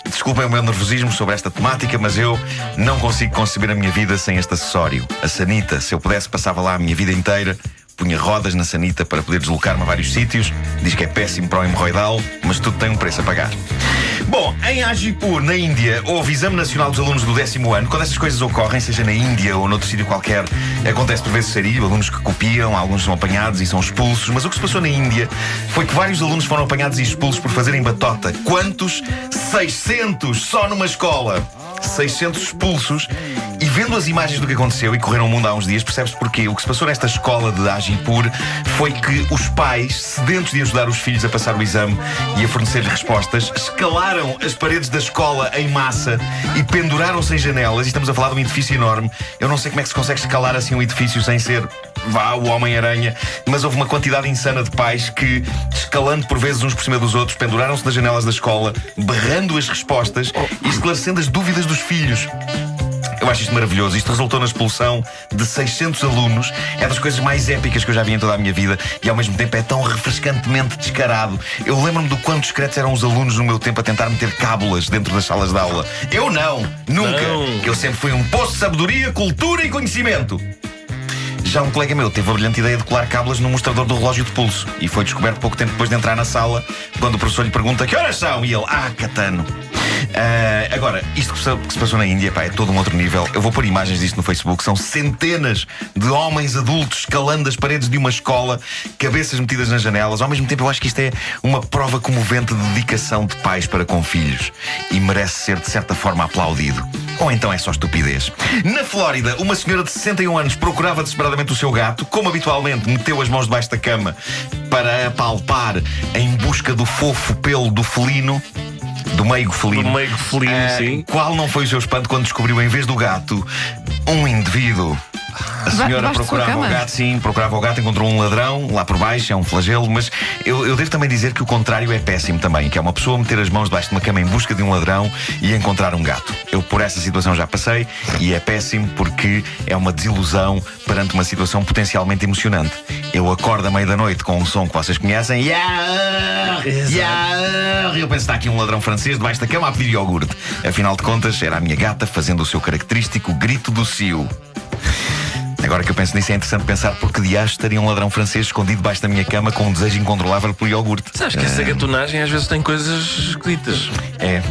Desculpem o meu nervosismo sobre esta temática, mas eu não consigo conceber a minha vida sem este acessório. A sanita. Se eu pudesse, passava lá a minha vida inteira. Punha rodas na sanita para poder deslocar-me a vários sítios. Diz que é péssimo para o hemorroidal, mas tudo tem um preço a pagar. Bom, em Hajipur, na Índia, houve exame nacional dos alunos do 10º ano. Quando essas coisas ocorrem, seja na Índia ou noutro sítio qualquer, acontece por vezes sarilho, alunos que copiam, alguns são apanhados e são expulsos. Mas o que se passou na Índia foi que vários alunos foram apanhados e expulsos por fazerem batota. Quantos? 600 só numa escola. 600 expulsos. E vendo as imagens do que aconteceu e correram o mundo há uns dias, percebe-se porquê. O que se passou nesta escola de Hajipur foi que os pais, sedentos de ajudar os filhos a passar o exame e a fornecer-lhes respostas, escalaram as paredes da escola em massa e penduraram-se em janelas. E estamos a falar de um edifício enorme. Eu não sei como é que se consegue escalar assim um edifício sem ser o Homem-Aranha, mas houve uma quantidade insana de pais que, escalando por vezes uns por cima dos outros, penduraram-se nas janelas da escola, berrando as respostas e esclarecendo as dúvidas dos filhos. Eu acho isto maravilhoso. Isto resultou na expulsão de 600 alunos. É das coisas mais épicas que eu já vi em toda a minha vida. E ao mesmo tempo é tão refrescantemente descarado. Eu lembro-me do quanto discretos eram os alunos no meu tempo a tentar meter cábulas dentro das salas de aula. Eu não, nunca. Eu sempre fui um poço de sabedoria, cultura e conhecimento. Já um colega meu teve a brilhante ideia de colar cábulas no mostrador do relógio de pulso. E foi descoberto pouco tempo depois de entrar na sala, quando o professor lhe pergunta: que horas são? E ele: catano. Agora, isto que se passou na Índia, pá, é todo um outro nível. Eu vou pôr imagens disto no Facebook. São centenas de homens adultos escalando as paredes de uma escola, cabeças metidas nas janelas. Ao mesmo tempo, eu acho que isto é uma prova comovente de dedicação de pais para com filhos e merece ser, de certa forma, aplaudido. Ou então é só estupidez. Na Flórida, uma senhora de 61 anos procurava desesperadamente o seu gato. Como habitualmente, meteu as mãos debaixo da cama para apalpar em busca do fofo pelo do felino. Do meigo felino. Do meigo felino, sim. Qual não foi o seu espanto quando descobriu, em vez do gato, um indivíduo? A senhora procurava o gato, sim, procurava o gato, encontrou um ladrão lá por baixo, é um flagelo, mas eu devo também dizer que o contrário é péssimo também, que é uma pessoa meter as mãos debaixo de uma cama em busca de um ladrão e encontrar um gato. Eu por essa situação já passei e é péssimo porque é uma desilusão perante uma situação potencialmente emocionante. Eu acordo à meia da noite com um som que vocês conhecem e eu penso, está aqui um ladrão francês debaixo da cama a pedir iogurte. Afinal de contas, era a minha gata fazendo o seu característico grito do cio. Agora que eu penso nisso, é interessante pensar porque dias estaria um ladrão francês escondido debaixo da minha cama com um desejo incontrolável por iogurte. Sabes que essa gatonagem às vezes tem coisas escritas. É.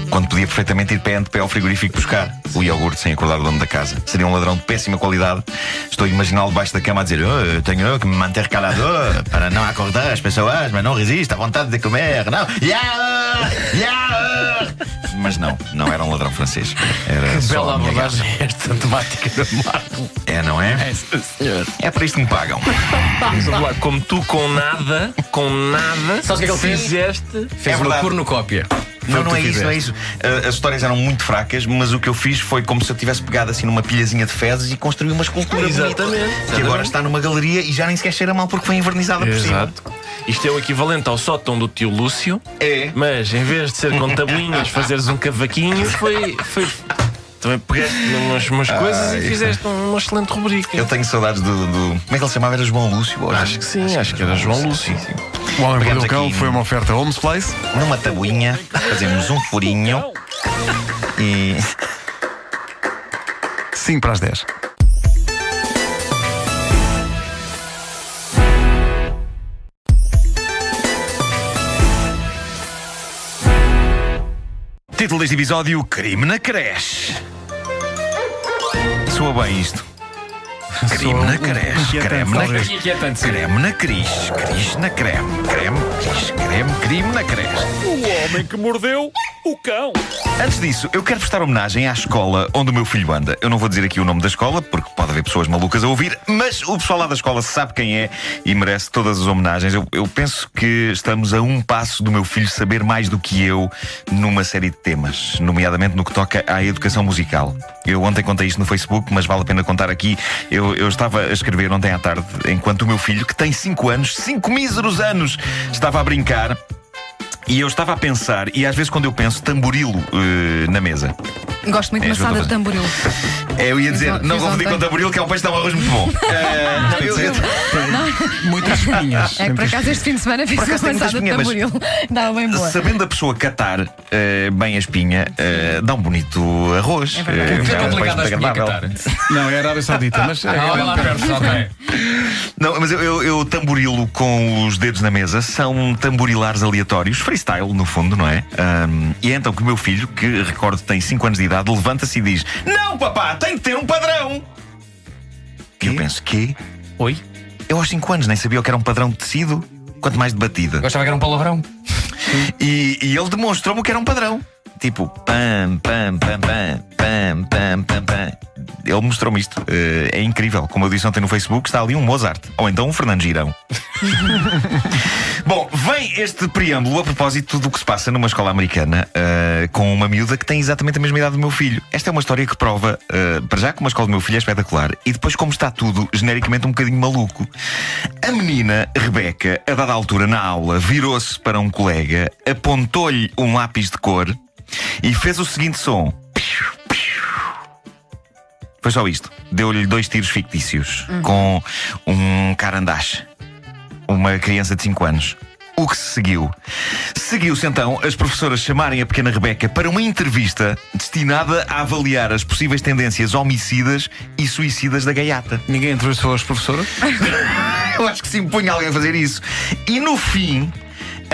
Quando podia perfeitamente ir pé ante pé ao frigorífico buscar o iogurte sem acordar o dono da casa. Seria um ladrão de péssima qualidade. Estou a imaginá-lo debaixo da cama a dizer: eu tenho que me manter calado para não acordar as pessoas, mas não resisto à vontade de comer. Não. Mas não era um ladrão francês. Era só Bela a minha gata. abordagem esta temática da Marco. É, não é? É, senhor. É para isto que me pagam. Vamos lá, como tu com nada, Sabes o que é que ele fez? fizeste. Fez uma verdade. cornucópia. Não é isso, não é isso. As histórias eram muito fracas, mas o que eu fiz foi como se eu tivesse pegado assim numa pilhazinha de fezes e construí uma escultura bonita, que agora está numa galeria e já nem sequer cheira mal porque foi envernizada por cima. Exato. Isto é o equivalente ao sótão do tio Lúcio. É. Mas em vez de ser com tabelinhas, fazeres um cavaquinho, foi. Também pegaste umas coisas e fizeste uma excelente rubrica. Eu tenho saudades do. Como é que ele se chamava? Era João Lúcio? Hoje? Acho que sim, acho que era João Lúcio. Sim. O Homem que Pegamos Mordeu o Cão aqui foi uma oferta Homes Place. Numa tabuinha, fazemos um furinho e. 5 para as 10. Título deste episódio: Crime na creche. Soa bem isto. Crime na creche. Creme na creche. Creme na cris. Cris na creme. Creme, cris, creme, crime na creche. O homem que mordeu o cão. Antes disso, eu quero prestar homenagem à escola onde o meu filho anda. Eu não vou dizer aqui o nome da escola, porque pode haver pessoas malucas a ouvir, mas o pessoal lá da escola sabe quem é e merece todas as homenagens. Eu penso que estamos a um passo do meu filho saber mais do que eu numa série de temas, nomeadamente no que toca à educação musical. Eu ontem contei isto no Facebook, mas vale a pena contar aqui. Eu estava a escrever ontem à tarde, enquanto o meu filho, que tem 5 anos, 5 míseros anos, estava a brincar. E eu estava a pensar, e às vezes quando eu penso, tamborilo na mesa. Gosto muito de maçada de tamboril. Eu ia dizer, não confundir com tamborilo, que é um peixe de um arroz muito bom. Muitas espinhas. É que por acaso este fim de semana fiz Por uma acaso tem muita maçada de espinha, mas- tamboril. Estava bem boa. Sabendo a pessoa catar bem a espinha, dá um bonito arroz. É verdade. um O que é peixe complicado a muito espinha agradável. catar? Não, é a Arábia Saudita, mas Olha lá perto, ok. Não, mas eu tamborilo com os dedos na mesa. São tamborilares aleatórios, freestyle no fundo, não é? E é então que o meu filho, que recordo tem 5 anos de idade, levanta-se e diz: não, papá, tem que ter um padrão. E eu penso: quê? Oi? Eu aos 5 anos nem sabia o que era um padrão de tecido, quanto mais de batida. Gostava que era um palavrão. E ele demonstrou-me o que era um padrão. Tipo, pam, pam, pam, pam, pam, pam, pam, pam. Ele mostrou-me isto. É incrível. Como eu disse ontem no Facebook, está ali um Mozart. Ou então um Fernando Girão. Bom, vem este preâmbulo a propósito do que se passa numa escola americana com uma miúda que tem exatamente a mesma idade do meu filho. Esta é uma história que prova, para já, como a escola do meu filho é espetacular, e depois como está tudo genericamente um bocadinho maluco. A menina, Rebeca, a dada altura na aula, virou-se para um colega, apontou-lhe um lápis de cor e fez o seguinte som. Foi só isto. Deu-lhe 2 tiros fictícios com um carandache. Uma criança de 5 anos. O que se seguiu? Seguiu-se então as professoras chamarem a pequena Rebeca para uma entrevista destinada a avaliar as possíveis tendências homicidas e suicidas da gaiata. ninguém entrevistou as professoras. Eu acho que se impunha alguém a fazer isso. E no fim,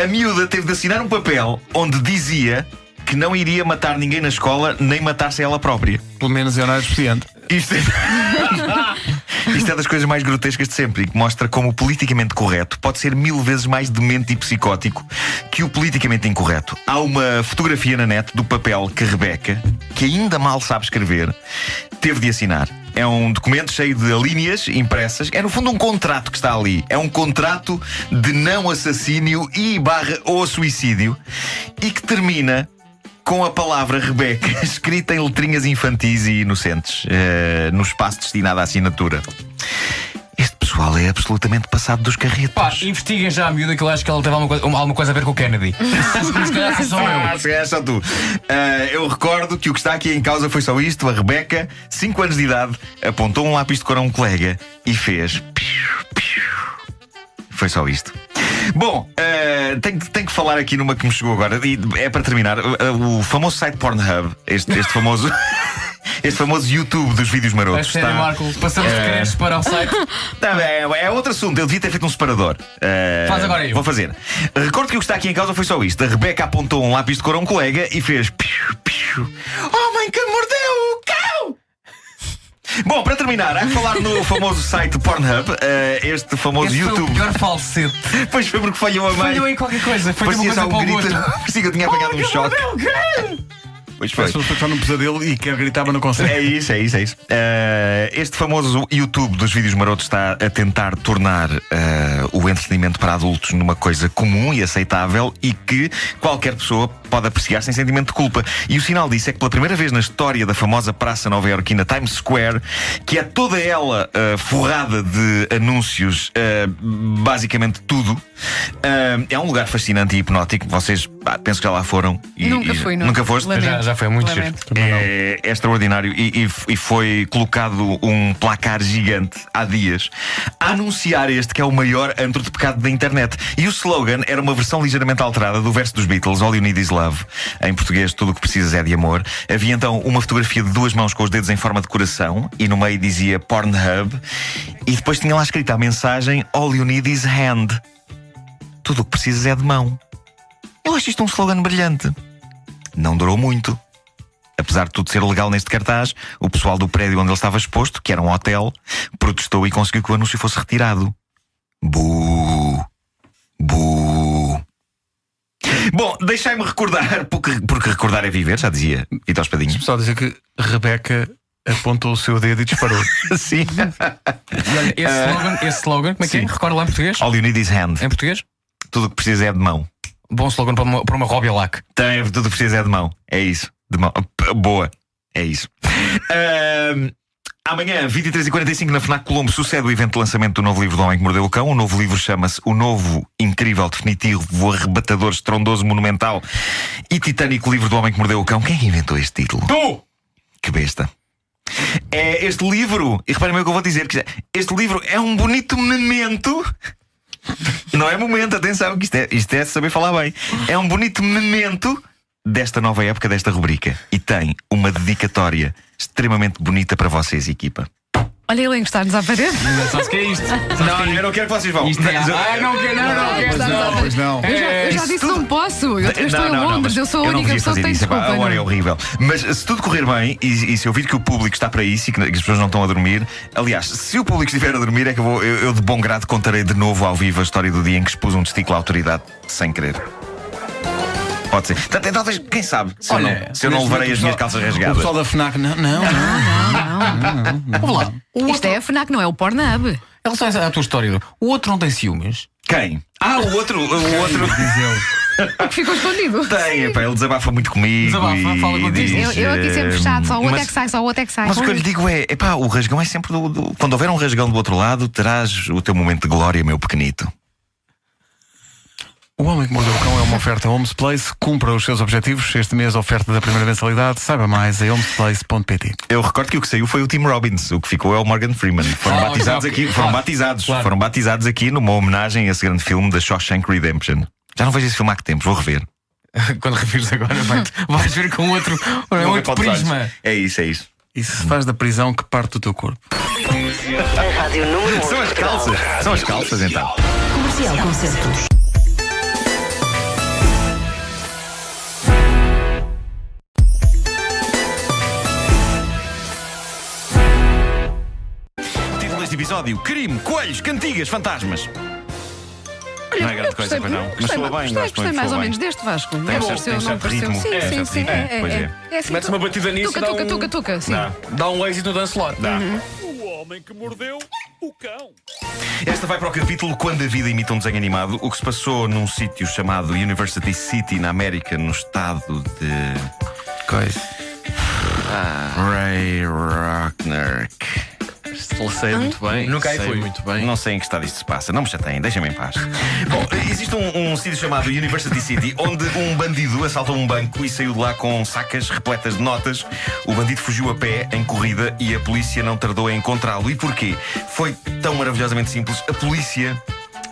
a miúda teve de assinar um papel onde dizia que não iria matar ninguém na escola, nem matar-se ela própria. Pelo menos é honesto expediente. Isto é das coisas mais grotescas de sempre e que mostra como o politicamente correto pode ser 1000 vezes mais demente e psicótico que o politicamente incorreto. Há uma fotografia na net do papel que a Rebeca, que ainda mal sabe escrever, teve de assinar. É um documento cheio de linhas impressas. É no fundo um contrato que está ali. É um contrato de não assassínio ou suicídio e que termina com a palavra Rebeca escrita em letrinhas infantis e inocentes no espaço destinado à assinatura. Este pessoal é absolutamente passado dos carretos. Pá, investiguem já a miúda, que eu acho que ela teve alguma coisa a ver com o Kennedy. Se calhar sou eu. Se calhar só tu. Eu recordo que o que está aqui em causa foi só isto. A Rebeca, 5 anos de idade, apontou um lápis de cor a um colega e fez foi só isto. Bom, tenho que falar aqui numa que me chegou agora. E é para terminar. O famoso site Pornhub, este famoso este famoso YouTube dos vídeos marotos. É sério, Marco, passamos de créditos para o site. Não, é outro assunto. Eu devia ter feito um separador. Faz agora aí. Vou fazer. Recordo que o que está aqui em causa foi só isto. A Rebeca apontou um lápis de cor a um colega e fez homem que mordeu o cão! Bom, para terminar, há que falar no famoso site Pornhub, este famoso Esse YouTube. Foi o pior falsete. Pois foi porque falhou a meio. Falhou em qualquer coisa. Foi Parecia uma só coisa um para o grito. gosto. Parecia que eu tinha apanhado um choque. Pois foi. As pessoas estão num pesadelo e quer gritar, mas não consegue. É isso. Este famoso YouTube dos vídeos marotos está a tentar tornar o entretenimento para adultos numa coisa comum e aceitável e que qualquer pessoa pode apreciar sem sentimento de culpa. E o sinal disso é que pela primeira vez na história da famosa praça nova-iorquina Times Square, que é toda ela forrada de anúncios, basicamente tudo, é um lugar fascinante e hipnótico. Vocês penso que já lá foram. Nunca fui, não. Nunca foste? Já foi muito giro. É extraordinário e foi colocado um placar gigante há dias a anunciar este que é o maior antro de pecado da internet. E o slogan era uma versão ligeiramente alterada do verso dos Beatles, All You Need Is Love. Em português, tudo o que precisas é de amor. Havia então uma fotografia de 2 mãos com os dedos em forma de coração e no meio dizia Pornhub e depois tinha lá escrita a mensagem All You Need Is Hand. Tudo o que precisas é de mão. Eu acho isto um slogan brilhante. Não durou muito. Apesar de tudo ser legal neste cartaz, o pessoal do prédio onde ele estava exposto, que era um hotel, protestou e conseguiu que o anúncio fosse retirado. Buu. Bom, deixai-me recordar, porque recordar é viver, já dizia Vitor Espadinho. Só dizer que Rebeca apontou o seu dedo e disparou. Sim. Esse slogan, como é que é? Recorda lá em português? All you need is hand. Em português? Tudo o que precisas é de mão. Bom slogan para uma Robialac. Tem, tudo o que precisas é de mão. É isso. De mão. Boa. É isso. Amanhã, 23h45, na FNAC Colombo, sucede o evento de lançamento do novo livro do Homem que Mordeu o Cão. O novo livro chama-se O Novo, Incrível, Definitivo, Arrebatador, Estrondoso, Monumental e Titânico Livro do Homem que Mordeu o Cão. Quem é que inventou este título? Tu! Que besta. É este livro, e reparem bem o que eu vou dizer, que este livro é um bonito memento. Não é momento, atenção, que isto é saber falar bem. É um bonito memento desta nova época, desta rubrica. E tem uma dedicatória extremamente bonita para vocês, equipa. Olha ele encostar-nos à parede. Sabes o que é isto? Não, eu não quero que vocês vão. Isto é... não quero. Pois não. Eu já disse não posso. Eu estou em Londres, eu sou a única pessoa que tem desculpa. A hora é horrível. Mas se tudo correr bem e se eu vir que o público está para isso e que as pessoas não estão a dormir, aliás, se o público estiver a dormir, é que eu de bom grado contarei de novo ao vivo a história do dia em que expus um testículo à autoridade sem querer. Pode ser. Talvez, quem sabe, se eu não levarei as minhas calças rasgadas. O pessoal da FNAC, não. Vamos lá. Isto é a FNAC, não é o Pornhub. Ela só é a tua história. O outro não tem ciúmes. Quem? O outro. Que ficou escondido. Tem, ele desabafa muito comigo. Fala contigo. Eu aqui sempre fechado, só o outro é que sai, só o outro é que sai. Mas o que eu lhe digo é, o rasgão é sempre quando houver um rasgão do outro lado, terás o teu momento de glória, meu pequenito. O Homem que Mordeu o Cão é uma oferta Homes Place. Cumpra os seus objetivos. Este mês, a oferta da primeira mensalidade. Saiba mais em homesplace.pt. Eu recordo que o que saiu foi o Tim Robbins. O que ficou é o Morgan Freeman. Foram batizados aqui. Claro. Foram batizados aqui numa homenagem a esse grande filme da Shawshank Redemption. Já não vejo esse filme há que tempos, vou rever. Quando revires agora, vais ver com outro prisma. É isso. Isso se faz da prisão que parte do teu corpo. A Rádio Número 1. São as calças então. Comercial Concertos. episódio: crime, coelhos, cantigas, fantasmas. Não é grande coisa, pois não. Mas soa bem, gostei mais ou menos deste, Vasco. Tem um certo ritmo. Sim. Pois é. Assim, Mete-se uma batida nisso e dá um... tuca, sim. Dá um êxito no dance floor. Dá. O homem que mordeu o cão. Esta vai para o capítulo Quando a Vida Imita um Desenho Animado. O que se passou num sítio chamado University City, na América, no estado de... Coisa. Ray Rockner. Sei muito bem. Nunca aí sei fui. muito bem. Não sei em que estado isto se passa, não me chateiem, deixem-me em paz. Bom, existe um sítio chamado University City, onde um bandido assaltou um banco e saiu de lá com sacas repletas de notas. O bandido fugiu a pé, em corrida, e a polícia não tardou em encontrá-lo. E porquê? Foi tão maravilhosamente simples. A polícia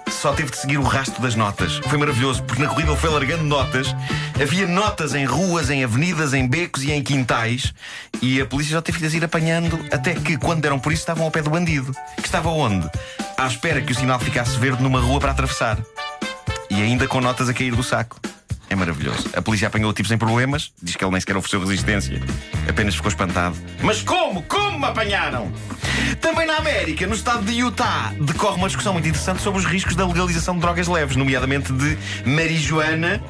só teve de seguir o rastro das notas. Foi maravilhoso, porque na corrida ele foi largando notas. Havia notas em ruas, em avenidas, em becos e em quintais. E a polícia só teve de as ir apanhando, até que, quando deram por isso, estavam ao pé do bandido. Que estava onde? À espera que o sinal ficasse verde numa rua para atravessar. E ainda com notas a cair do saco. É maravilhoso. A polícia apanhou o tipo sem problemas. Diz que ele nem sequer ofereceu resistência. Apenas ficou espantado. Mas como? Como me apanharam? Também na América, no estado de Utah, decorre uma discussão muito interessante sobre os riscos da legalização de drogas leves, nomeadamente de marijuana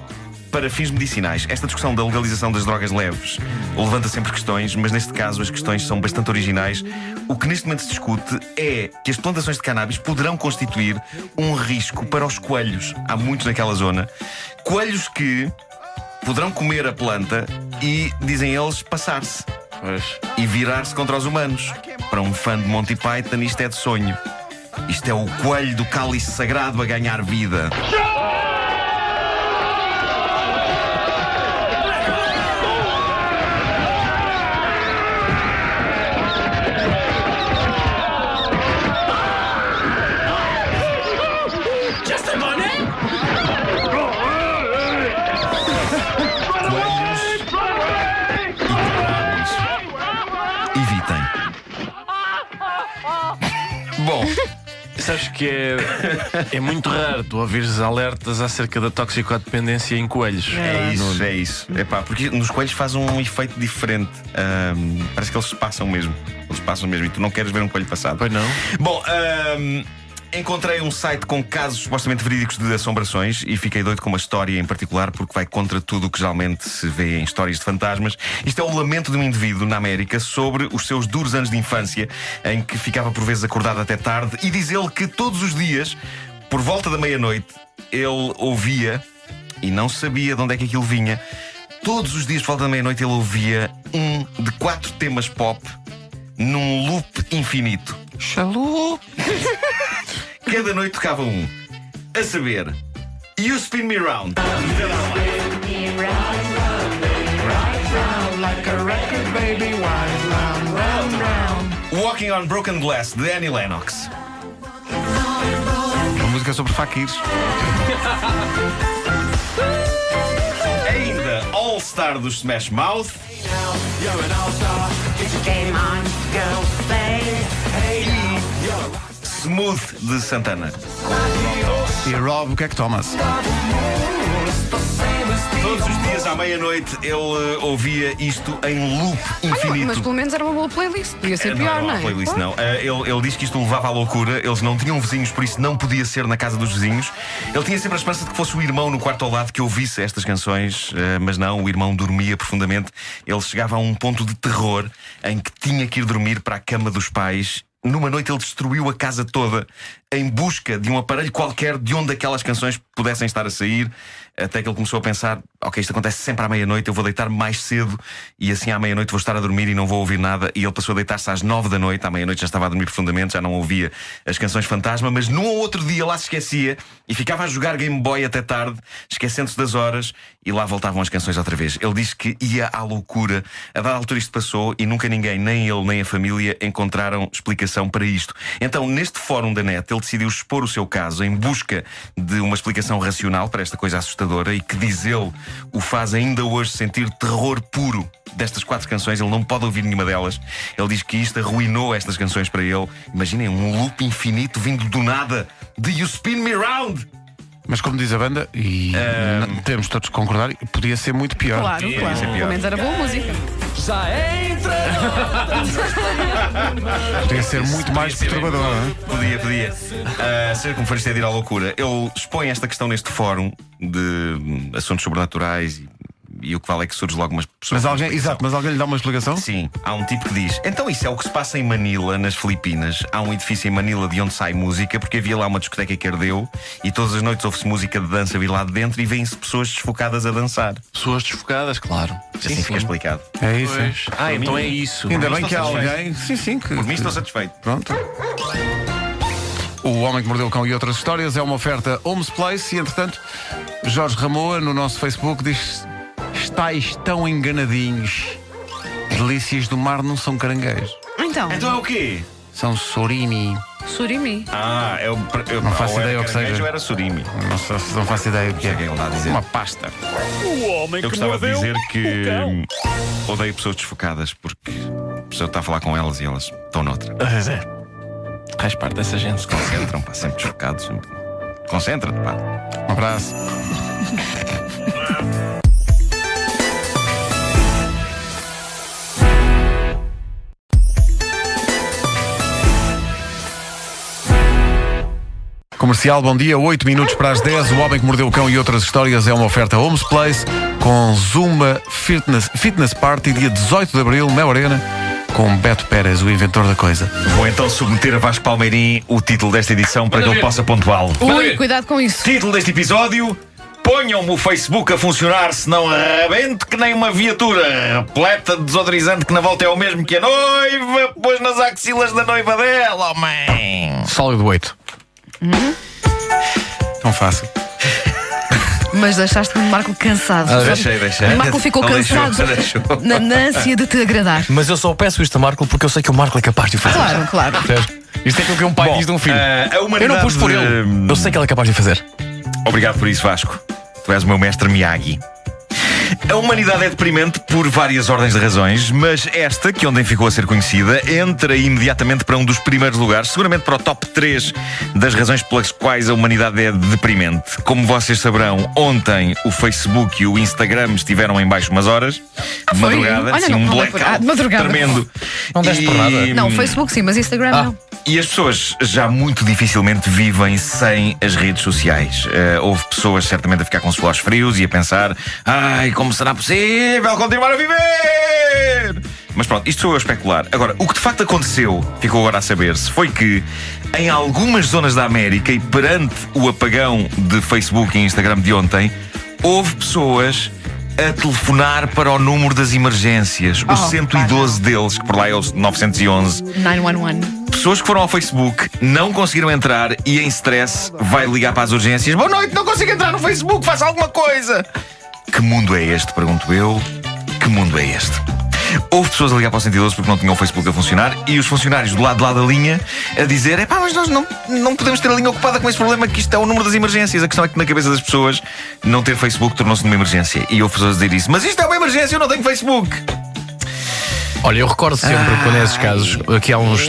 para fins medicinais. Esta discussão da legalização das drogas leves levanta sempre questões, mas neste caso as questões são bastante originais. O que neste momento se discute é que as plantações de cannabis poderão constituir um risco para os coelhos. Há muitos naquela zona. Coelhos que poderão comer a planta e, dizem eles, passar-se. Pois. E virar-se contra os humanos. Para um fã de Monty Python, isto é de sonho. Isto é o coelho do cálice sagrado a ganhar vida. Bom, Sabes que é muito raro tu ouvires alertas acerca da toxicodependência em coelhos. é isso. Epá, porque nos coelhos faz um efeito diferente. Parece que eles se passam mesmo. Eles passam mesmo e tu não queres ver um coelho passado. Pois não? Bom, encontrei um site com casos supostamente verídicos de assombrações e fiquei doido com uma história em particular porque vai contra tudo o que geralmente se vê em histórias de fantasmas. Isto é o lamento de um indivíduo na América sobre os seus duros anos de infância, em que ficava por vezes acordado até tarde, e diz ele que todos os dias, por volta da meia-noite, ele ouvia, e não sabia de onde é que aquilo vinha, todos os dias por volta da meia-noite ele ouvia um de 4 temas pop num loop infinito. Xalu! Cada noite tocava um. A saber, You Spin Me Round, Walking on Broken Glass, de Annie Lennox. Uma música sobre faquirs. Ainda All Star dos Smash Mouth. Smooth de Santana. E Rob, o que é que tomas? Todos os dias à meia-noite ele ouvia isto em loop infinito. Mas pelo menos era uma boa playlist. Podia ser pior, não é? Playlist, não. Ele diz que isto o levava à loucura. Eles não tinham vizinhos, por isso não podia ser na casa dos vizinhos. Ele tinha sempre a esperança de que fosse o irmão no quarto ao lado que ouvisse estas canções, mas não, o irmão dormia profundamente. Ele chegava a um ponto de terror em que tinha que ir dormir para a cama dos pais. Numa noite ele destruiu a casa toda em busca de um aparelho qualquer de onde aquelas canções pudessem estar a sair, até que ele começou a pensar: ok, isto acontece sempre à meia-noite, eu vou deitar mais cedo e assim à meia-noite vou estar a dormir e não vou ouvir nada. E ele passou a deitar-se às 9 da noite, à meia-noite já estava a dormir profundamente, já não ouvia as canções fantasma, mas num ou outro dia lá se esquecia e ficava a jogar Game Boy até tarde, esquecendo-se das horas, e lá voltavam as canções outra vez. Ele diz que ia à loucura. A dada altura isto passou e nunca ninguém, nem ele nem a família, encontraram explicação para isto. Então, neste fórum da net, ele decidiu expor o seu caso em busca de uma explicação racional para esta coisa assustadora e que, diz ele, o faz ainda hoje sentir terror puro. Destas 4 canções, ele não pode ouvir nenhuma delas. Ele diz que isto arruinou estas canções para ele. Imaginem, um loop infinito vindo do nada de You Spin Me Round. Mas como diz a banda, e temos todos que concordar, podia ser muito pior. Claro, claro. Pelo menos era boa música. Podia ser muito mais perturbador, não é? Podia. Seja como for, isto é de ir à loucura. Ele expõe esta questão neste fórum de assuntos sobrenaturais e o que vale é que surge logo umas pessoas. Mas alguém lhe dá uma explicação? Sim, há um tipo que diz: então isso é o que se passa em Manila, nas Filipinas. Há um edifício em Manila de onde sai música, porque havia lá uma discoteca que ardeu e todas as noites ouve-se música de dança vir lá de dentro e vêem-se pessoas desfocadas a dançar. Pessoas desfocadas, claro. Assim fica explicado. É isso. Pois. Então é isso. Ainda Por bem mim que há estou alguém. Sim, que. Por mim estou satisfeito. Pronto. O Homem que Mordeu o Cão e outras histórias é uma oferta Homes Place e, entretanto, Jorge Ramoa no nosso Facebook diz: estáis tão enganadinhos. Delícias do mar não são caranguejos. Então, Então é o quê? São surimi. surimi. Eu Não faço ou ideia era o que caranguejo seja. ou era surimi. Não faço ideia o que é. Cheguei lá a dizer. Uma pasta. O homem Eu que gostava de mordeu dizer o que cão. odeio pessoas desfocadas porque a pessoa está a falar com elas e elas estão noutra. Faz parte dessa gente. Concentram, pá, sempre desfocados. Sempre. Concentra-te, pá. Um abraço. Comercial, bom dia, 8 minutos para as 10. O Homem que Mordeu o Cão e outras histórias é uma oferta Homes Place com Zumba Fitness Party, dia 18 de abril, na Arena, com Beto Pérez, o inventor da coisa. Vou então submeter a Vasco Palmeirim o título desta edição para que ele possa pontuá-lo. Ui, cuidado com isso. Título deste episódio: ponham-me o Facebook a funcionar, senão arrebento que nem uma viatura repleta de desodorizante que na volta é o mesmo que a noiva pôs nas axilas da noiva dela, homem. Sólido 8. Tão fácil. Mas deixaste o Marco cansado. Deixei. O Marco ficou Ele cansado deixou. na ânsia de te agradar. Mas eu só peço isto a Marco porque eu sei que o Marco é capaz de o fazer. Claro. Percebes? Isto é aquilo que um pai diz de um filho. A humanidade, Eu não pus por ele. Eu sei que ele é capaz de fazer. Obrigado por isso, Vasco. Tu és o meu mestre Miyagi. A humanidade é deprimente por várias ordens de razões, mas esta, que ontem ficou a ser conhecida, entra imediatamente para um dos primeiros lugares, seguramente para o top 3 das razões pelas quais a humanidade é deprimente. Como vocês saberão, ontem o Facebook e o Instagram estiveram em baixo umas horas, de foi? madrugada, Olha, assim, não um falei por- blackout de madrugada. tremendo. Não deste por nada? Não, Facebook sim, mas Instagram não. E as pessoas já muito dificilmente vivem sem as redes sociais. Houve pessoas certamente a ficar com suores frios e a pensar: ai, como será possível continuar a viver? Mas pronto, isto sou eu a especular. Agora, o que de facto aconteceu, ficou agora a saber-se, foi que em algumas zonas da América e perante o apagão de Facebook e Instagram de ontem, houve pessoas a telefonar para o número das emergências, os 112 deles, que por lá é o 911. 911. Pessoas que foram ao Facebook, não conseguiram entrar e em stress vai ligar para as urgências: boa noite, não consigo entrar no Facebook, faça alguma coisa. Que mundo é este, pergunto eu? Que mundo é este? Houve pessoas a ligar para o 112 porque não tinham o Facebook a funcionar e os funcionários do lado de lá da linha a dizer: epá, mas nós não podemos ter a linha ocupada com esse problema, que isto é o número das emergências. A questão é que na cabeça das pessoas não ter Facebook tornou-se numa emergência. E houve pessoas a dizer isso: mas isto é uma emergência, eu não tenho Facebook. Olha, eu recordo sempre quando nesses casos, aqui há uns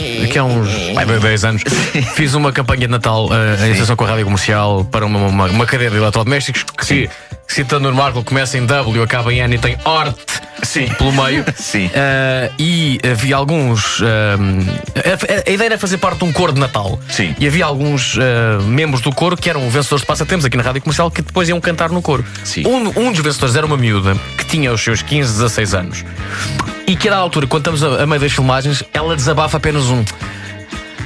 10 anos, fiz uma campanha de Natal em associação com a Rádio Comercial para uma cadeia de eletrodomésticos que, citando o Marco, começa em W, acaba em N e tem ORT pelo meio. Sim. E havia alguns. A ideia era fazer parte de um coro de Natal. Sim. E havia alguns membros do coro que eram vencedores de passatempos aqui na Rádio Comercial que depois iam cantar no coro. Sim. Um dos vencedores era uma miúda que tinha os seus 15, 16 anos. E que a dada altura, quando estamos a meio das filmagens, ela desabafa apenas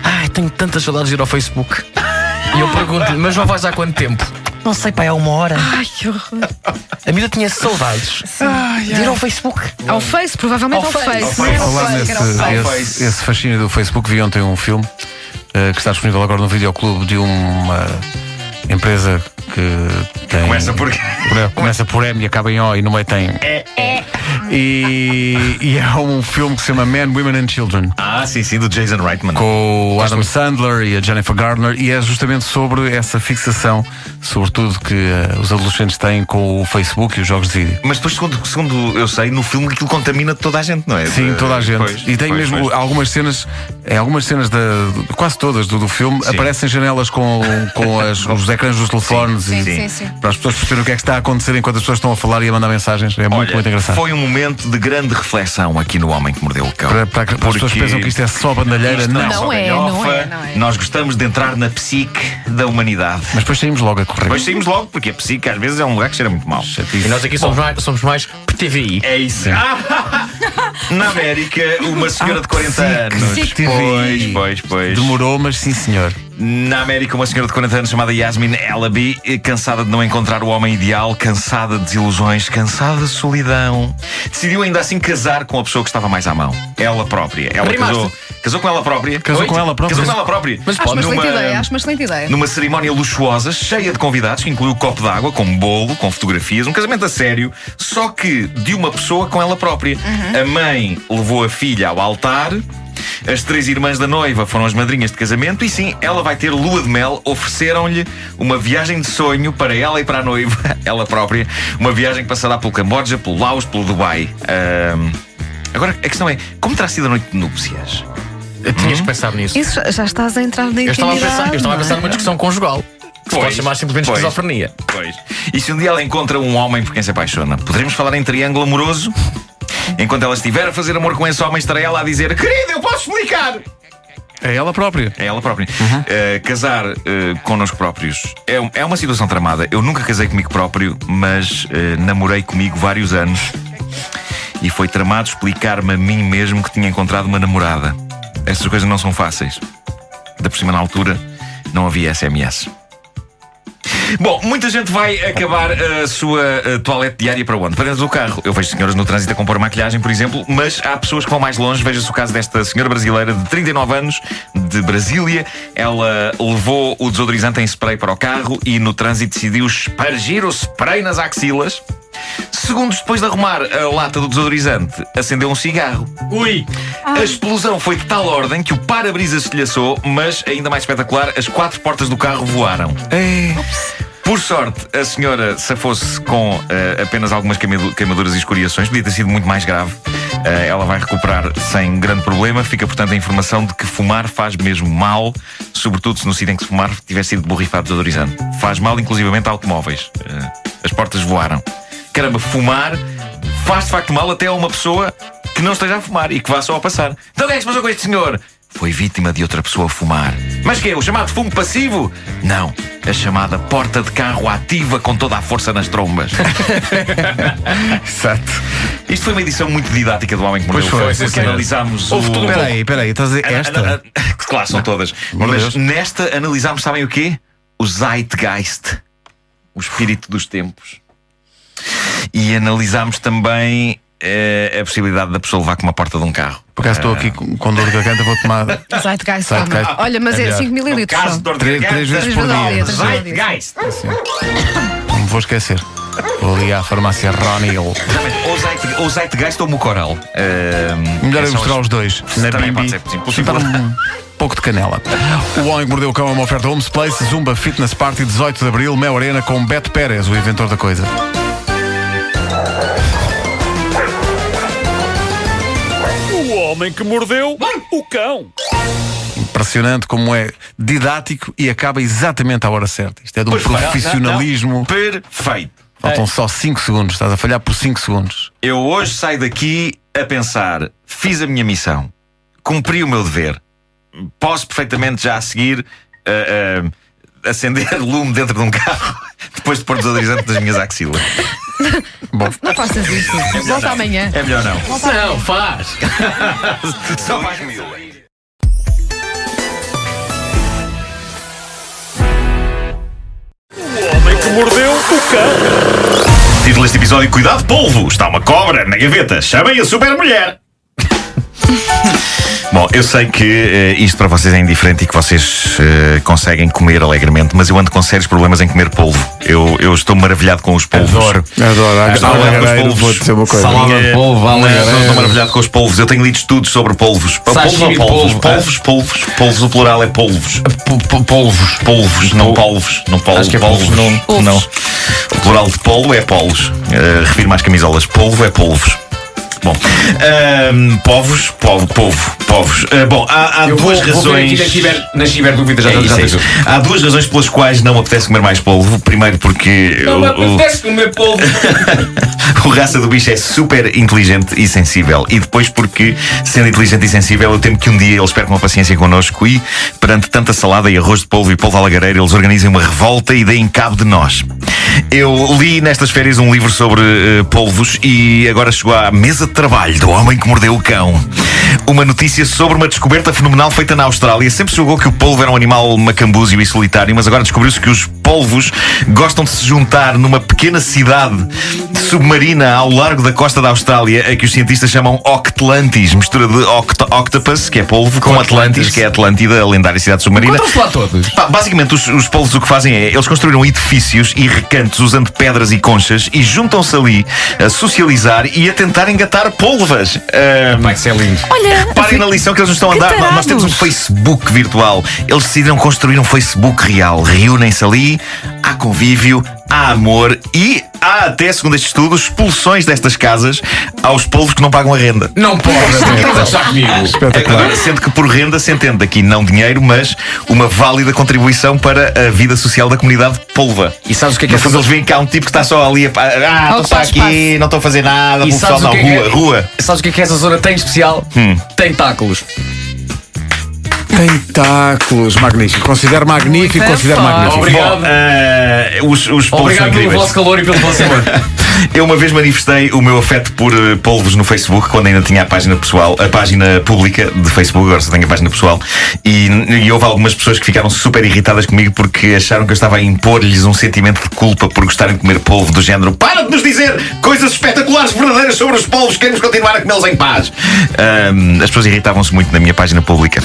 ai, tenho tantas saudades de ir ao Facebook. E eu pergunto-lhe: mas não vais há quanto tempo? Não sei, pai, há 1 hora. Ai, que horror. A miúda tinha saudades de ir ao Facebook. Ao Face, provavelmente ao Face. Não era ao Falar Face, era ao Face. esse fascínio do Facebook, vi ontem um filme que está disponível agora no videoclube de uma empresa que tem. Começa por Começa por M e acaba em O e no meio tem. E é um filme que se chama Men, Women and Children, Sim, do Jason Reitman. com o Adam Sandler e a Jennifer Garner, e é justamente sobre essa fixação, sobretudo que os adolescentes têm com o Facebook e os jogos de vídeo. Mas depois, segundo eu sei, no filme aquilo contamina toda a gente, não é? Sim, toda a gente. E tem mesmo algumas cenas, em algumas cenas quase todas do filme, aparecem janelas com os ecrãs dos telefones Sim. para as pessoas perceberem o que é que está a acontecer enquanto as pessoas estão a falar e a mandar mensagens. É muito engraçado. Foi um momento de grande reflexão aqui no Homem que Mordeu o Cão. Para as pessoas que pensam que isto é só bandalheira, Isto não. é só Não é, galhofa. não é. Nós gostamos de entrar na psique da humanidade. Mas depois saímos logo a correr. Depois saímos logo, porque a psique às vezes é um lugar que cheira muito mal. E nós aqui somos mais PTVI. É isso. Na América, uma senhora de 40 anos. Pois. Demorou, mas sim, senhor. Na América, uma senhora de 40 anos chamada Yasmin Elabi, cansada de não encontrar o homem ideal, cansada de desilusões, cansada de solidão, decidiu ainda assim casar com a pessoa que estava mais à mão. Ela própria. Ela casou com ela própria. Casou com ela própria. Acho uma excelente ideia. Numa cerimónia luxuosa, cheia de convidados, que incluiu um copo d'água, com um bolo, com fotografias, um casamento a sério, só que de uma pessoa com ela própria. A mãe levou a filha ao altar. As 3 irmãs da noiva foram as madrinhas de casamento. E sim, ela vai ter lua de mel. Ofereceram-lhe uma viagem de sonho para ela e para a noiva, ela própria. Uma viagem que passará pelo Camboja, pelo Laos, pelo Dubai. Agora, a questão é, como terá sido a noite de núpcias? Tinhas que pensar nisso. Isso já estás a entrar na Eu intimidade. estava a pensar numa discussão conjugal. Que se pode chamar simplesmente esquizofrenia. Pois. E se um dia ela encontra um homem por quem se apaixona, poderemos falar em triângulo amoroso? Enquanto ela estiver a fazer amor com esse homem, estará ela a dizer: querido, eu posso explicar. É ela própria. É ela própria. Casar connosco próprios é uma situação tramada. Eu nunca casei comigo próprio, mas namorei comigo vários anos. E foi tramado explicar-me a mim mesmo que tinha encontrado uma namorada. Estas coisas não são fáceis. Da por cima, na altura, não havia SMS. Bom, muita gente vai acabar a sua toalete diária para onde? Para dentro do carro. Eu vejo senhoras no trânsito a compor maquilhagem, por exemplo, mas há pessoas que vão mais longe. Veja-se o caso desta senhora brasileira de 39 anos, de Brasília. Ela levou o desodorizante em spray para o carro e no trânsito decidiu espargir o spray nas axilas. Segundos depois de arrumar a lata do desodorizante, acendeu um cigarro. Ui! A explosão foi de tal ordem que o para-brisa se estilhaçou, mas, ainda mais espetacular, as 4 portas do carro voaram. Por sorte, a senhora safou-se com apenas algumas queimaduras e escoriações. Podia ter sido muito mais grave. Ela vai recuperar sem grande problema. Fica, portanto, a informação de que fumar faz mesmo mal, sobretudo se no sítio em que se fumar tiver sido borrifado desodorizante. Faz mal, inclusivamente, a automóveis. As portas voaram. Caramba, fumar faz de facto mal até a uma pessoa que não esteja a fumar e que vá só a passar. Então o que é que se passou com este senhor? Foi vítima de outra pessoa fumar. Mas que é? O chamado fumo passivo? Não, a chamada porta de carro ativa com toda a força nas trombas. Exato. Isto foi uma edição muito didática do Homem que Mordeu o Cão, porque analisámos o... Espera aí, estás a dizer esta? Claro, são todas. Mas nesta analisámos, sabem o quê? O Zeitgeist. O espírito dos tempos. E analisámos também a possibilidade da pessoa levar com uma porta de um carro. Por acaso estou aqui com dor de garganta, vou tomar. Zeitgeist. Zeitgeist. Olha, mas é 5 mililitros. Caso de dor de garganta, 3 vezes por dia. Zeitgeist. Não me vou esquecer. Vou ali à farmácia Ronil. Ou Zeitgeist ou Mucoral. Melhor é mostrar os dois. Na Também Bimbi. pode ser possível. Pouco de canela. O Homem que Mordeu o Cão é uma oferta Homes Place, Zumba Fitness Party, 18 de Abril, Mel Arena, com Beto Pérez, o inventor da coisa. O Homem que Mordeu o Cão. Impressionante como é didático e acaba exatamente à hora certa. Isto é de um profissionalismo. Perfeito. Faltam só 5 segundos, estás a falhar por 5 segundos. Eu hoje saio daqui a pensar: fiz a minha missão, cumpri o meu dever. Posso perfeitamente já a seguir acender lume dentro de um carro depois de pôr desodorizante nas minhas axilas. Bom, Não faças isso. Volta amanhã. É melhor não. Não, faz! Só mais mil. O Homem que Mordeu o Cão. Título deste episódio: Cuidado, polvo! Está uma cobra na gaveta. Chamem a super mulher. Bom, eu sei que isto para vocês é indiferente e que vocês conseguem comer alegremente, mas eu ando com sérios problemas em comer polvo. Eu estou maravilhado com os polvos. Adoro. Vou dizer uma coisa. Salada de polvo, alagareiro. Estou maravilhado com os polvos. Eu tenho lido estudos sobre polvos. Sashimi de polvo. Polvos, o plural é polvos. Polvos, não polvos. Não polvos. Acho que é polvos, Não. O plural de polvo é polos. Refiro-me às camisolas. Polvo é polvos. Bom, povos. Bom, há duas razões. Nas ciberdúvidas já É isso. Há duas razões pelas quais não me apetece comer mais polvo. Primeiro, porque Não me apetece comer polvo. o raça do bicho é super inteligente e sensível. E depois, porque, sendo inteligente e sensível, eu temo que um dia eles percam a paciência connosco e, perante tanta salada e arroz de polvo e polvo alagareiro, eles organizem uma revolta e deem cabo de nós. Eu li nestas férias um livro sobre polvos e agora chegou à mesa de trabalho do Homem que Mordeu o Cão uma notícia sobre uma descoberta fenomenal feita na Austrália. Sempre se julgou que o polvo era um animal macambúzio e solitário, mas agora descobriu-se que os polvos gostam de se juntar numa pequena cidade submarina ao largo da costa da Austrália, a que os cientistas chamam Octlantis, mistura de octopus, que é polvo, com Atlantis, que é a Atlântida, a lendária cidade submarina. Encontram-se lá todos. Basicamente, os polvos o que fazem é, eles construíram edifícios e recantos usando pedras e conchas e juntam-se ali a socializar e a tentar engatar polvas. Vai ser lindo. Olha, Reparem na lição que eles nos estão a dar. tarados. Nós temos um Facebook virtual. Eles decidiram construir um Facebook real. Reúnem-se ali, há convívio, há amor e há até, segundo estes estudos, expulsões destas casas aos polvos que não pagam a renda. Não pode. Estás a achar comigo. Agora, sendo que por renda se entende aqui não dinheiro, mas uma válida contribuição para a vida social da comunidade polva. E sabes o que é que No fundo, eles veem cá um tipo que está só ali estou só faz aqui, espaço. não estou a fazer nada, E o pessoal sabes o não, que é que rua. Sabes o que é que essa zona tem especial? Tentáculos. Tentáculos, magnífico. Considero magnífico, Muito considero forte. magnífico. Obrigado. Bom, os polvos são Obrigado pelo incríveis. vosso calor e pelo vosso amor. Eu uma vez manifestei o meu afeto por polvos no Facebook, quando ainda tinha a página pessoal, a página pública de Facebook, agora só tenho a página pessoal, e houve algumas pessoas que ficaram super irritadas comigo porque acharam que eu estava a impor-lhes um sentimento de culpa por gostarem de comer polvo, do género: para de nos dizer coisas espetaculares, verdadeiras sobre os polvos, queremos continuar a comê-los em paz. As pessoas irritavam-se muito na minha página pública.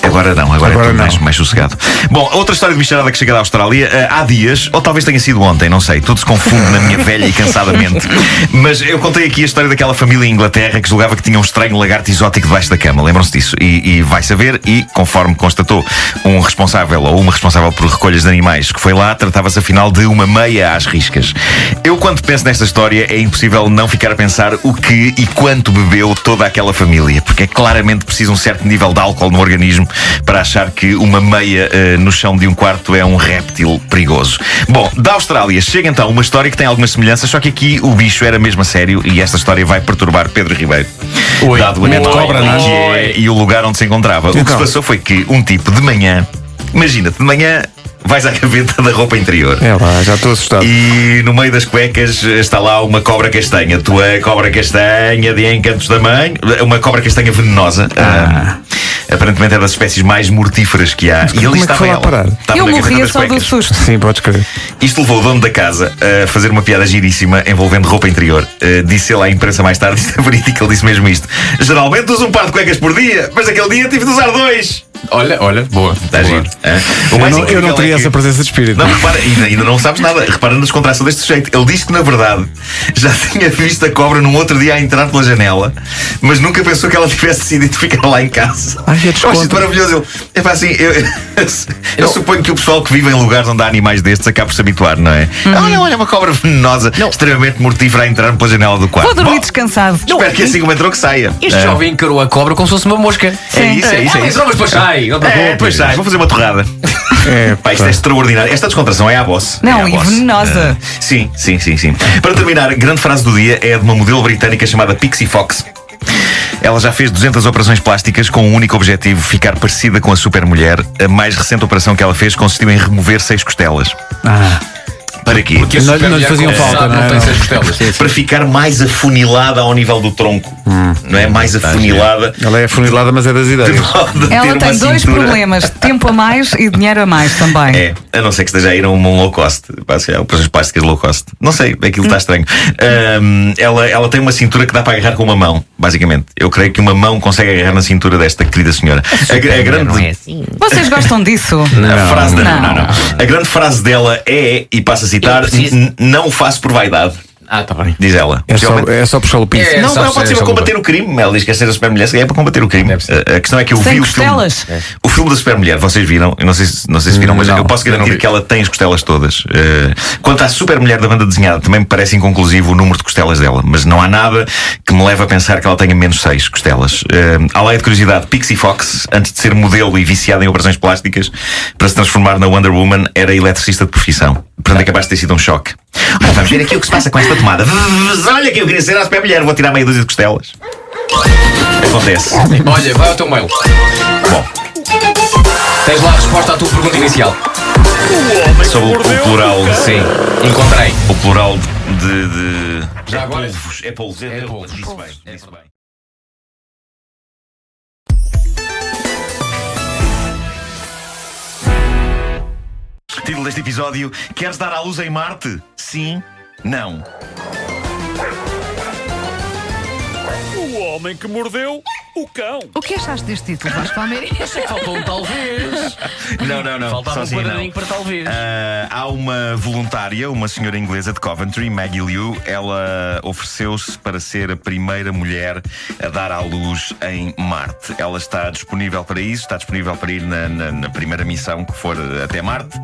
Agora não, agora é tudo não. mais sossegado. Bom, outra história de bicharada que chega da Austrália há dias, ou talvez tenha sido ontem, não sei, tudo se confunde na minha velha e cansada mente. Mas eu contei aqui a história daquela família em Inglaterra que julgava que tinha um estranho lagarto exótico debaixo da cama. Lembram-se disso? E vai saber, e conforme constatou um responsável ou uma responsável por recolhas de animais que foi lá, tratava-se afinal de uma meia às riscas. Eu, quando penso nesta história, é impossível não ficar a pensar o que e quanto bebeu toda aquela família, porque é claramente preciso um certo nível de álcool no organismo para achar que uma meia no chão de um quarto é um réptil perigoso. Bom, da Austrália chega então uma história que tem algumas semelhanças, só que aqui o bicho era mesmo a sério e esta história vai perturbar Pedro Ribeiro. Dado o animal de cobra, não é? que é e o lugar onde se encontrava. O que se passou foi que um tipo de manhã, imagina-te, de manhã vais à gaveta da roupa interior. É lá, já estou assustado. E no meio das cuecas está lá uma cobra castanha. Tua cobra castanha de Encantos da Mãe. Uma cobra castanha venenosa. Aparentemente é das espécies mais mortíferas que há. E como ali é que estava foi lá ela. parar? Estava eu na gaveta morria das só do cuecas. susto. Sim, podes crer. Isto levou o dono da casa a fazer uma piada giríssima envolvendo roupa interior. Disse ele à imprensa mais tarde, isto é verídico, ele disse mesmo isto: geralmente uso um par de cuecas por dia, mas naquele dia tive de usar 2. Olha, boa. Está Boa. giro. O mais Eu incrível não teria é que- essa presença de espírito. Não, repara, ainda não sabes nada. Repara na descontração deste sujeito. Ele disse que, na verdade, já tinha visto a cobra num outro dia a entrar pela janela, mas nunca pensou que ela tivesse decidido ficar lá em casa. Ai, é Eu acho isto desconto. maravilhoso. Ele, é pá, assim, eu suponho que o pessoal que vive em lugares onde há animais destes acaba por se habituar, não é? Olha, uma cobra venenosa, extremamente mortífera a entrar pela janela do quarto. Vou dormir Bom, descansado. espero que assim como entrou que saia. Este jovem encarou a cobra como se fosse uma mosca. É isso, é isso. Entrou, mas depois sai. Pois sai, vou fazer uma torrada. Pá, isto é extraordinário. Esta descontração é à boss. Não, É à e boss. venenosa. Sim. Para terminar, a grande frase do dia é de uma modelo britânica chamada Pixie Fox. Ela já fez 200 operações plásticas com o único objetivo: ficar parecida com a supermulher. A mais recente operação que ela fez consistiu em remover 6 costelas. Para quê? Porque a Não- super não lhe mulher faziam com falta, sabe, não é? não tem Não. 6 costelas. Para ficar mais afunilada ao nível do tronco. não é? Mais afunilada. Ela é afunilada, mas é das ideias. Ela tem dois problemas: tempo a mais e dinheiro a mais também. É, a não ser que esteja a ir a um low cost, operações plásticas low cost. Não sei, aquilo está estranho. Ela tem uma cintura que dá para agarrar com uma mão, basicamente. Eu creio que uma mão consegue agarrar na cintura desta querida senhora. A grande... Não é assim. Vocês gostam disso? A grande frase dela é, e passo a citar: não o faço por vaidade. Tá bem. Diz ela. É só puxar o piso. Não pode ser para combater o crime. Ela diz que quer ser a super mulher, é para combater o crime. A questão é que eu vi o filme da super mulher. Vocês viram? Eu não sei se viram, mas eu posso garantir que ela tem as costelas todas. Quanto à super mulher da banda desenhada, também me parece inconclusivo o número de costelas dela, mas não há nada que me leve a pensar que ela tenha menos 6 costelas. À lei de curiosidade, Pixie Fox, antes de ser modelo e viciada em operações plásticas para se transformar na Wonder Woman, era eletricista de profissão. Portanto, é capaz de ter sido um choque. Olha, vamos ver aqui o que se passa com esta tomada. Olha que eu queria ser a super mulher, vou tirar meia dúzia de costelas. Acontece. Olha, vai ao teu mail. Bom, Tens lá a resposta à tua pergunta inicial. sobre o plural. Sim, encontrei. O plural de Já agora? polvos. É polvos. É polvos. Disse bem. Disse bem. Título deste episódio: queres dar à luz em Marte? Sim? Não. O homem que mordeu o cão. O que achaste deste título, Vasco Palmeiras? Faltou um talvez. Não. Faltava Só um assim, quadradinho para talvez. Há uma voluntária, uma senhora inglesa de Coventry, Maggie Liu. Ela ofereceu-se para ser a primeira mulher a dar à luz em Marte. Ela está disponível para isso, está disponível para ir na primeira missão que for até Marte.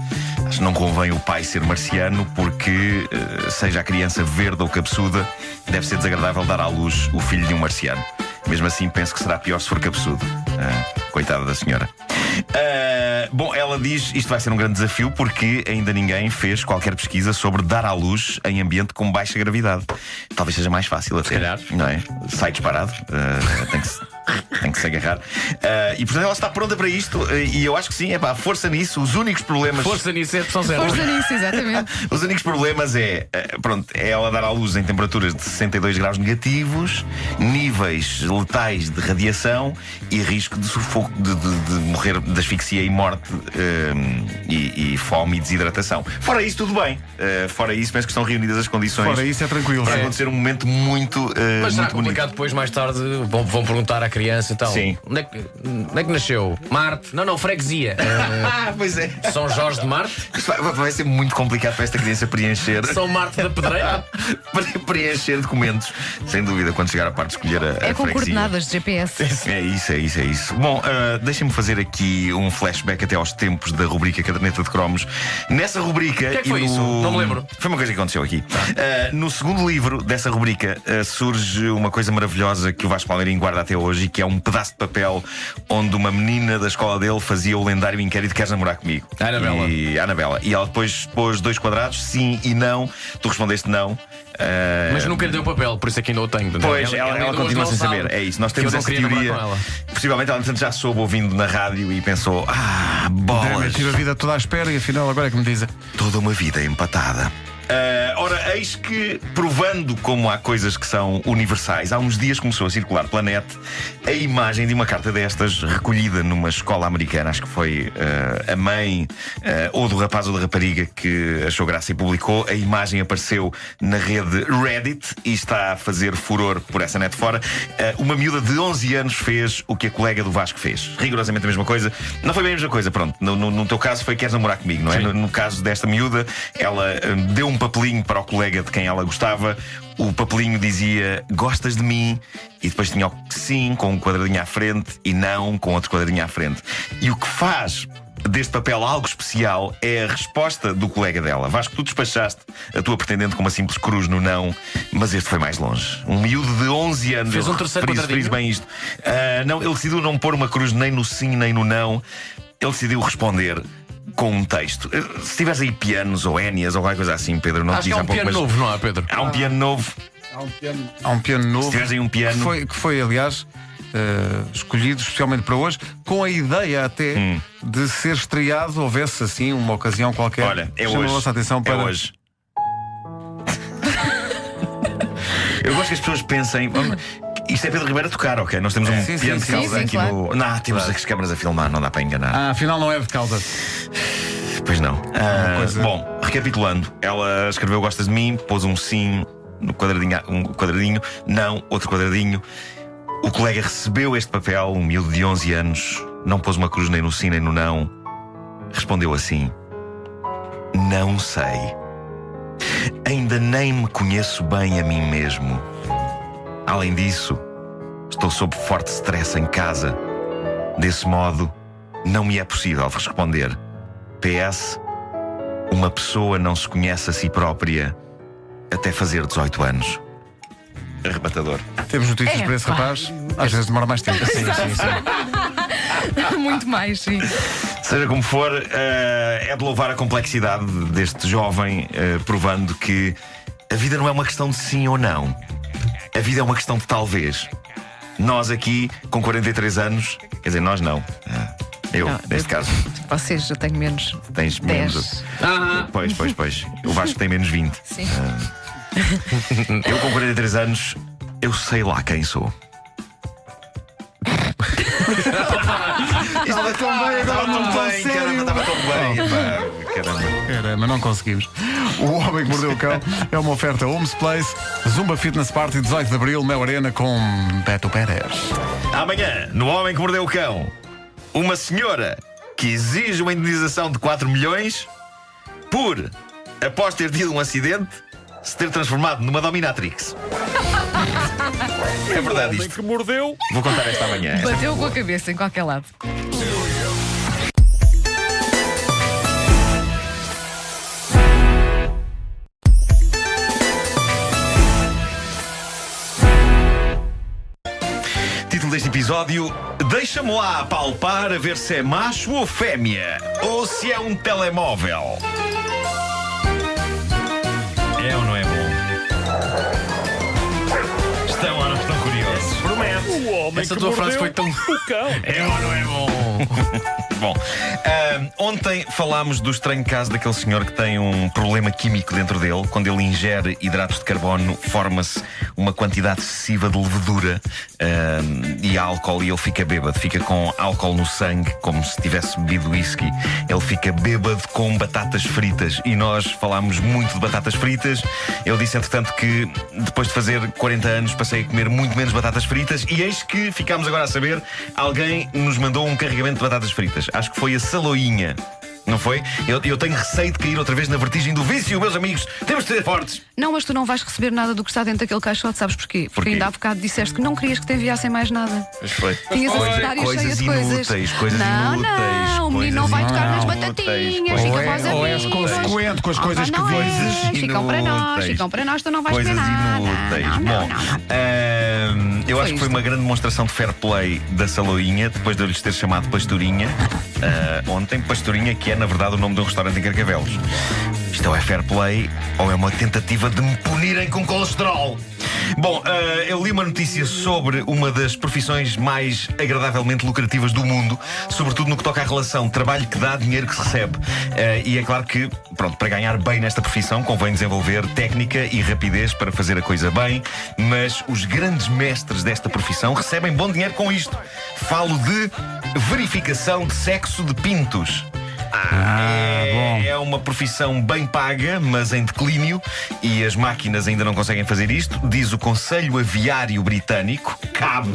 Acho que não convém o pai ser marciano, porque, seja a criança verde ou cabeçuda, deve ser desagradável dar à luz o filho de um marciano. Mesmo assim, penso que será pior se for cabeçudo. Coitada da senhora. Bom, ela diz isto vai ser um grande desafio porque ainda ninguém fez qualquer pesquisa sobre dar à luz em ambiente com baixa gravidade. Talvez seja mais fácil até. calhar. Não é? Sai disparado. Tem que se agarrar. E portanto ela está pronta para isto. E eu acho que sim, é pá, força nisso. Os únicos problemas. Força nisso é a expressão certa. Força nisso, exatamente. Os únicos problemas é ela dar à luz em temperaturas de 62 graus negativos, níveis letais de radiação e risco de sufoco, de morrer de asfixia e morte, e fome e desidratação. Fora isso, tudo bem. Fora isso, penso que estão reunidas as condições. Fora isso é tranquilo. Para acontecer um momento muito, Mas será muito bonito. complicado depois, mais tarde, vão perguntar à criança e tal. Sim. Onde é que nasceu? Marte? Não, freguesia. Pois é. São Jorge de Marte? Isto vai ser muito complicado para esta criança preencher. São Marte da Pedreira? Preencher documentos. Sem dúvida, quando chegar a parte de escolher a É com freguesia. coordenadas de GPS. É isso. Bom, deixem-me fazer aqui um flashback até aos tempos da rubrica Caderneta de Cromos. Nessa rubrica. O que é que foi isso? Não me lembro. Foi uma coisa que aconteceu aqui. No segundo livro dessa rubrica surge uma coisa maravilhosa que o Vasco Palmeirinho guarda até hoje, e que é um pedaço de papel onde uma menina da escola dele fazia o lendário inquérito: queres namorar comigo? A Anabela. E ela depois pôs 2 quadrados, sim e não. Tu respondeste não. Mas nunca lhe deu papel, por isso é que ainda o tenho. Pois, ela continua sem saber. É isso, nós temos eu não essa queria namorar teoria. com ela. Possivelmente ela, portanto, já soube ouvindo na rádio e pensou: bolas. Tive a vida toda à espera e afinal agora é que me dizem. Toda uma vida empatada. Ora, eis que, provando como há coisas que são universais, há uns dias começou a circular pela net a imagem de uma carta destas recolhida numa escola americana. Acho que foi a mãe ou do rapaz ou da rapariga que achou graça e publicou. A imagem apareceu na rede Reddit e está a fazer furor por essa net fora. Uma miúda de 11 anos fez o que a colega do Vasco fez. Rigorosamente a mesma coisa. Não foi bem a mesma coisa, pronto. No teu caso foi: queres namorar comigo, não é? No caso desta miúda, ela deu um papelinho para o colega de quem ela gostava. O papelinho dizia: gostas de mim? E depois tinha o sim com um quadradinho à frente e não com outro quadradinho à frente. E o que faz deste papel algo especial é a resposta do colega dela. Vasco, tu despachaste a tua pretendente com uma simples cruz no não, mas este foi mais longe. Um miúdo de 11 anos fez um terceiro quadradinho. Frise bem isto. Não, ele decidiu não pôr uma cruz nem no sim nem no não. Ele decidiu responder com um texto. Se tiveres aí pianos ou énias ou qualquer coisa assim, Pedro, não te Acho diz que há há um pouco, piano mas novo, não há, Pedro? há um piano novo. Há um piano novo. Se tiveres aí um piano. Que foi aliás, escolhido especialmente para hoje, com a ideia até de ser estreado, houvesse assim uma ocasião qualquer. Olha, é Chama hoje. a vossa atenção para. É hoje. Eu gosto que as pessoas pensem: Isto é Pedro Ribeiro a tocar, ok? Nós temos um piano de causa aqui claro. no. Não, temos as câmaras a filmar, não dá para enganar. Afinal não é de causa. Pois não. Bom, recapitulando, ela escreveu Gostas de mim, pôs um sim no quadradinho, um quadradinho, não, outro quadradinho. O colega recebeu este papel, um miúdo de 11 anos, não pôs uma cruz nem no sim nem no não. Respondeu assim: não sei. Ainda nem me conheço bem a mim mesmo. Além disso, estou sob forte stress em casa. Desse modo, não me é possível responder. PS, uma pessoa não se conhece a si própria até fazer 18 anos. Arrebatador. Temos notícias para esse rapaz. Às vezes demora mais tempo. Sim. Muito mais, sim. Seja como for, é de louvar a complexidade deste jovem, provando que a vida não é uma questão de sim ou não. A vida é uma questão de talvez. Nós aqui, com 43 anos, quer dizer, nós não. Eu, neste caso. Vocês, eu tenho menos. Tens 10. menos. Pois. O Vasco tem menos 20. Sim. Eu, com 43 anos, eu sei lá quem sou. Estava tão bem, agora não estou bem, sério. caramba, estava tão bem. Caramba. Caramba, não conseguimos. O Homem que Mordeu o Cão é uma oferta Homes Place, Zumba Fitness Party, 18 de Abril, Mel Arena, com Beto Pérez. Amanhã, no Homem que Mordeu o Cão, uma senhora que exige uma indenização de 4 milhões por, após ter tido um acidente, se ter transformado numa dominatrix. É verdade Homem isto. que mordeu. Vou contar esta amanhã. Bateu com a cabeça em qualquer lado. Título deste episódio: deixa-me lá apalpar a ver se é macho ou fêmea, ou se é um telemóvel. É ou não é bom? Estão ou não estão curiosos? Promete. O homem Essa que tua mordeu frase foi tão. o cão. É ou não é bom? Bom, ontem falámos do estranho caso daquele senhor que tem um problema químico dentro dele. Quando ele ingere hidratos de carbono, forma-se uma quantidade excessiva de levedura e álcool, e ele fica bêbado. Fica com álcool no sangue, como se tivesse bebido whisky. Ele fica bêbado com batatas fritas. E nós falámos muito de batatas fritas. Eu disse, entretanto, que depois de fazer 40 anos passei a comer muito menos batatas fritas. E eis que ficámos agora a saber: alguém nos mandou um carregamento de batatas fritas. Acho que foi a Saloinha. Não foi? Eu tenho receio de cair outra vez na vertigem do vício, meus amigos. Temos de ser fortes. Não, mas tu não vais receber nada do que está dentro daquele caixote, sabes porquê? Porque ainda há bocado disseste que não querias que te enviassem mais nada. Mas foi. Tinhas a secretária cheia de coisas. Coisas não, inúteis. não, o menino não vai tocar nas batatinhas. Fica para os Ou és amigos. consequente com as coisas que não dizes. és. Ficam para nós, tu não vais Coisas ter nada. inúteis. Não. Eu acho que foi isto. uma grande demonstração de fair play da Saloinha, depois de eu lhes ter chamado Pastorinha ontem. Pastorinha, que é na verdade o nome de um restaurante em Carcavelos. Isto ou é fair play ou é uma tentativa de me punirem com colesterol. Bom, eu li uma notícia sobre uma das profissões mais agradavelmente lucrativas do mundo, sobretudo no que toca à relação trabalho que dá, dinheiro que se recebe. E é claro que, pronto, para ganhar bem nesta profissão convém desenvolver técnica e rapidez para fazer a coisa bem, mas os grandes mestres desta profissão recebem bom dinheiro com isto. Falo de verificação de sexo de pintos. É uma profissão bem paga, mas em declínio, e as máquinas ainda não conseguem fazer isto. Diz o Conselho Aviário Britânico, CAB,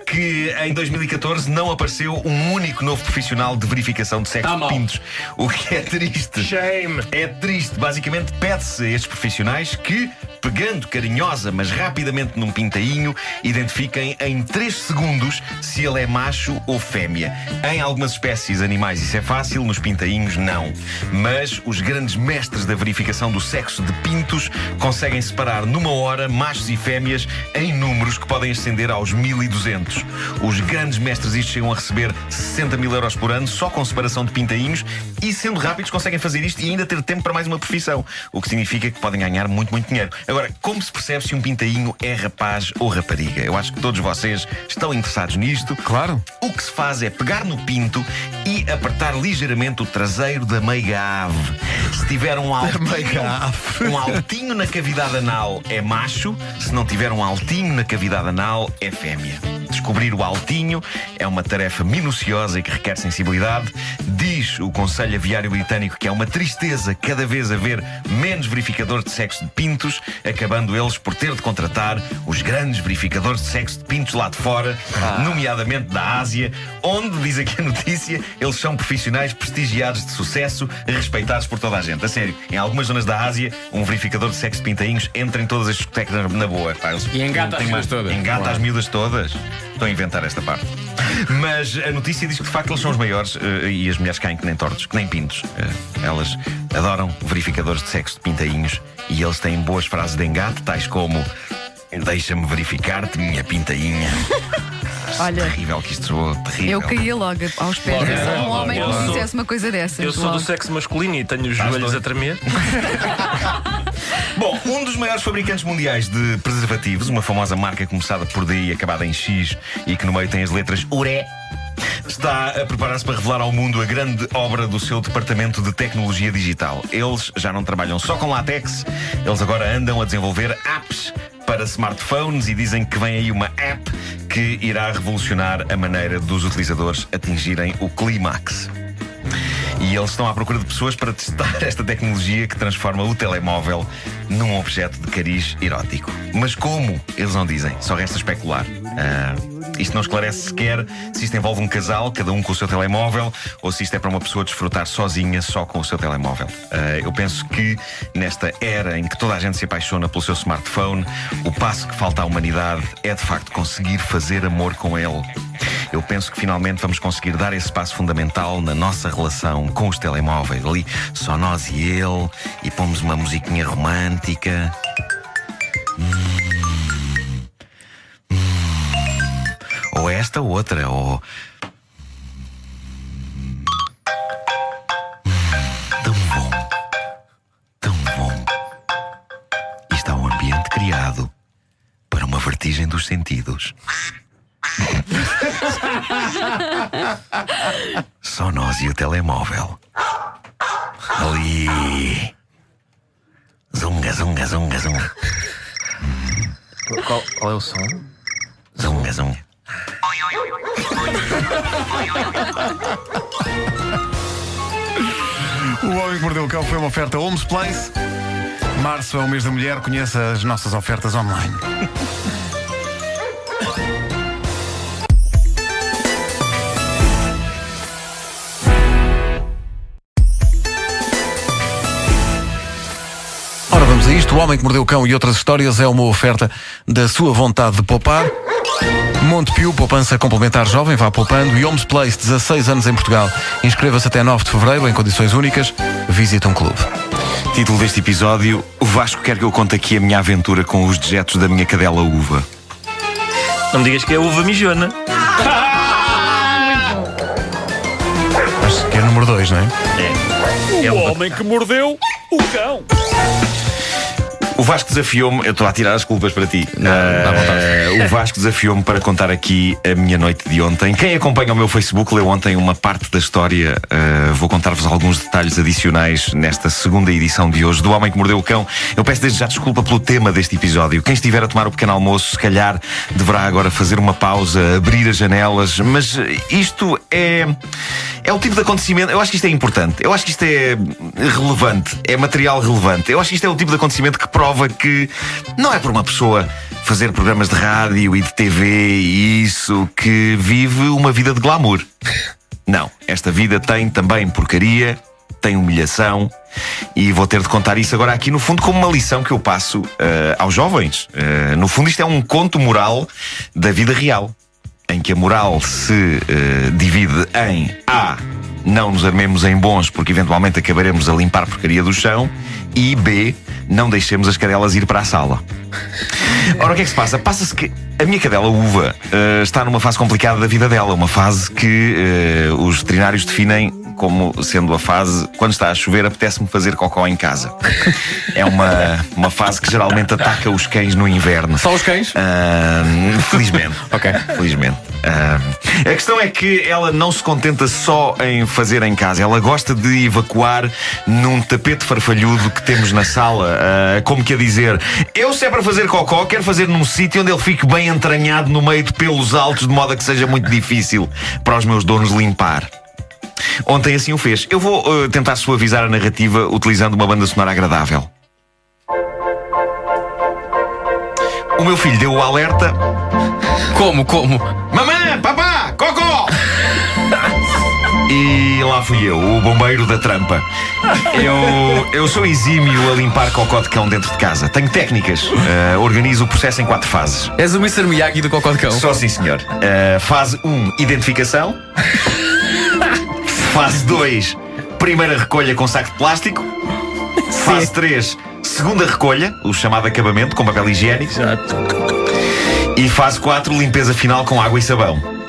que em 2014 não apareceu um único novo profissional de verificação de sexo de pintos. O que é triste. Shame. É triste. Basicamente, pede-se a estes profissionais que, pegando carinhosa, mas rapidamente num pintainho, identifiquem em 3 segundos se ele é macho ou fêmea. Em algumas espécies animais isso é fácil, nos pintainhos não. Mas os grandes mestres da verificação do sexo de pintos conseguem separar numa hora machos e fêmeas em números que podem ascender aos 1200. Os grandes mestres isto chegam a receber 60 mil euros por ano só com separação de pintainhos, e sendo rápidos conseguem fazer isto e ainda ter tempo para mais uma profissão, o que significa que podem ganhar muito, muito dinheiro. Agora, como se percebe se um pintainho é rapaz ou rapariga? Eu acho que todos vocês estão interessados nisto. Claro. O que se faz é pegar no pinto e apertar ligeiramente o traseiro da meiga ave. Se tiver um altinho na cavidade anal, é macho. Se não tiver um altinho na cavidade anal, é fêmea. Descobrir o altinho é uma tarefa minuciosa e que requer sensibilidade. Diz o Conselho Aviário Britânico que é uma tristeza cada vez haver menos verificadores de sexo de pintos, acabando eles por ter de contratar os grandes verificadores de sexo de pintos lá de fora, nomeadamente da Ásia, onde, diz aqui a notícia, eles são profissionais prestigiados de sucesso, respeitados por toda a gente. A sério, em algumas zonas da Ásia, um verificador de sexo de pintainhos entra em todas as discotecas na boa. E engata as miúdas todas. Engata as miúdas todas. Estou a inventar esta parte. Mas a notícia diz que de facto eles são os maiores e as mulheres caem que nem tortos, que nem pintos. Elas adoram verificadores de sexo de pintainhos e eles têm boas frases de engate, tais como: deixa-me verificar-te, minha pintainha. Olha, Terrível que isto soou, terrível. eu caía logo aos pés de um homem que Eu me sou- dissesse uma coisa dessas. Eu sou logo. do sexo masculino e tenho os joelhos a tremer. Bom, um dos maiores fabricantes mundiais de preservativos, uma famosa marca começada por D e acabada em X e que no meio tem as letras URE, está a preparar-se para revelar ao mundo a grande obra do seu departamento de tecnologia digital. Eles já não trabalham só com látex, eles agora andam a desenvolver apps para smartphones e dizem que vem aí uma app que irá revolucionar a maneira dos utilizadores atingirem o clímax. E eles estão à procura de pessoas para testar esta tecnologia que transforma o telemóvel num objeto de cariz erótico. Mas como? Eles não dizem, só resta especular. Isto não esclarece sequer se isto envolve um casal, cada um com o seu telemóvel, ou se isto é para uma pessoa desfrutar sozinha, só com o seu telemóvel. Eu penso que nesta era em que toda a gente se apaixona pelo seu smartphone, o passo que falta à humanidade é de facto conseguir fazer amor com ele. Eu penso que finalmente vamos conseguir dar esse passo fundamental na nossa relação com os telemóveis. Ali, só nós e ele, e pomos uma musiquinha romântica. Ou esta ou outra, ou... Tão bom. Tão bom. Isto é um ambiente criado para uma vertigem dos sentidos. Só nós e o telemóvel. Ali. Zunga, zunga, zunga, zunga. Qual é o som? Zunga, zunga. O Homem que Mordeu o Cão foi uma oferta Homes Place. Março é o mês da mulher, conheça as nossas ofertas online. Ora, vamos a isto. O Homem que Mordeu o Cão e outras histórias é uma oferta da sua vontade de poupar. Montepio, poupança complementar jovem, vá poupando. E Homes Place, 16 anos em Portugal. Inscreva-se até 9 de fevereiro em condições únicas. Visite um clube. Título deste episódio: o Vasco quer que eu conte aqui a minha aventura com os dejetos da minha cadela uva. Não me digas que é uva mijona. Acho que é número 2, não é? É O uva. homem que mordeu o cão. O Vasco desafiou-me, eu estou a tirar as culpas para ti. dá vontade. O Vasco desafiou-me para contar aqui a minha noite de ontem. Quem acompanha o meu Facebook leu ontem uma parte da história. Vou contar-vos alguns detalhes adicionais nesta segunda edição de hoje do Homem que Mordeu o Cão. Eu peço desde já desculpa pelo tema deste episódio. Quem estiver a tomar o pequeno almoço, se calhar deverá agora fazer uma pausa, abrir as janelas. Mas isto é o tipo de acontecimento. Eu acho que isto é importante. Eu acho que isto é relevante. É material relevante. Eu acho que isto é o tipo de acontecimento que prova que não é por uma pessoa fazer programas de rádio e de TV e isso que vive uma vida de glamour. Não, esta vida tem também porcaria, tem humilhação e vou ter de contar isso agora aqui no fundo como uma lição que eu passo aos jovens. No fundo isto é um conto moral da vida real, em que a moral se divide em A, não nos armemos em bons porque eventualmente acabaremos a limpar porcaria do chão, E B, não deixemos as cadelas ir para a sala. Ora, o que é que se passa? Passa-se que a minha cadela Uva está numa fase complicada da vida dela. Uma fase que os veterinários definem como sendo a fase quando está a chover, apetece-me fazer cocó em casa. É uma fase que geralmente ataca os cães no inverno. Só os cães? Felizmente. Ok. Felizmente. A questão é que ela não se contenta só em fazer em casa. Ela gosta de evacuar num tapete farfalhudo que temos na sala. Como que a dizer, eu se é para fazer cocó, quero fazer num sítio onde ele fique bem entranhado no meio de pelos altos, de modo a que seja muito difícil para os meus donos limpar. Ontem assim o fez. Eu vou tentar suavizar a narrativa utilizando uma banda sonora agradável. O meu filho deu o alerta. Como? Mamãe, papá, cocó! E lá fui eu, o bombeiro da trampa. Eu sou exímio a limpar cocó de cão dentro de casa. Tenho técnicas. Organizo o processo em 4 fases. És o Mr. Miyagi do cocó de cão? Só sim, senhor. Fase 1, identificação. Fase 2, primeira recolha com saco de plástico. Fase 3, segunda recolha, o chamado acabamento com papel higiênico. Exato. E fase 4, limpeza final com água e sabão.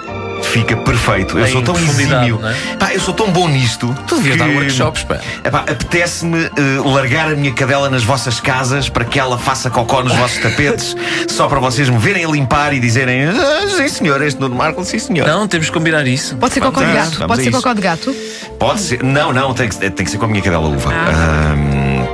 Fica perfeito. Eu sou tão exímio. Não é? Pá, eu sou tão bom nisto. Tu devias dar workshops, pá. Epá, apetece-me largar a minha cadela nas vossas casas para que ela faça cocó nos vossos tapetes, só para vocês me verem a limpar e dizerem sim senhor, este Nuno Marco, sim senhor. Não, temos que combinar isso. Pode ser cocó de gato? vamos Pode a ser isso. cocó de gato? Pode ser. Não, tem que ser com a minha cadela Uva.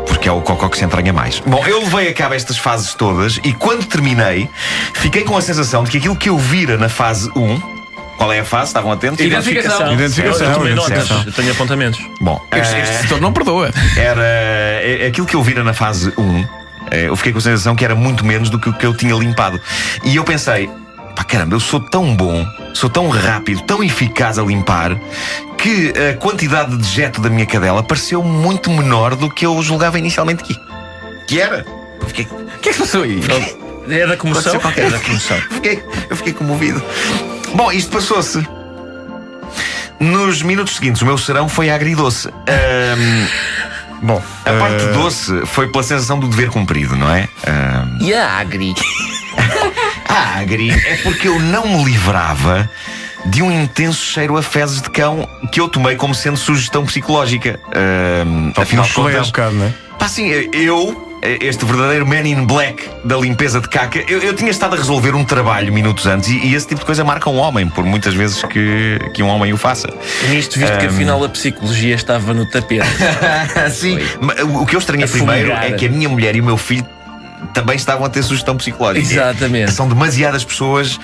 Porque é o cocó que se entranha mais. Bom, eu levei a cabo estas fases todas e quando terminei, fiquei com a sensação de que aquilo que eu vira na fase 1. Qual é a fase? Estavam atentos? Identificação. Eu tomei notas, Identificação. eu tenho apontamentos. Bom, Este setor não perdoa. era aquilo que eu vira na fase 1. Eu fiquei com a sensação que era muito menos do que o que eu tinha limpado. E eu pensei, pá, caramba, eu sou tão bom, sou tão rápido, tão eficaz a limpar, que a quantidade de dejeto da minha cadela pareceu muito menor do que eu julgava inicialmente que era. O que é que se passou aí? É da comoção? É da comoção. Eu fiquei comovido. Bom, isto passou-se. Nos minutos seguintes, o meu serão foi agridoce. Bom, a parte doce foi pela sensação do dever cumprido, não é? E a agri? A agri é porque eu não me livrava de um intenso cheiro a fezes de cão que eu tomei como sendo sugestão psicológica. Afinal de contas, bocado, não é? pá, sim, este verdadeiro man in black da limpeza de caca, eu tinha estado a resolver um trabalho minutos antes e esse tipo de coisa marca um homem, por muitas vezes que um homem o faça. Nisto, visto que afinal a psicologia estava no tapete. Sim, o que eu estranhei primeiro é que a minha mulher e o meu filho também estavam a ter sugestão psicológica. Exatamente. São demasiadas pessoas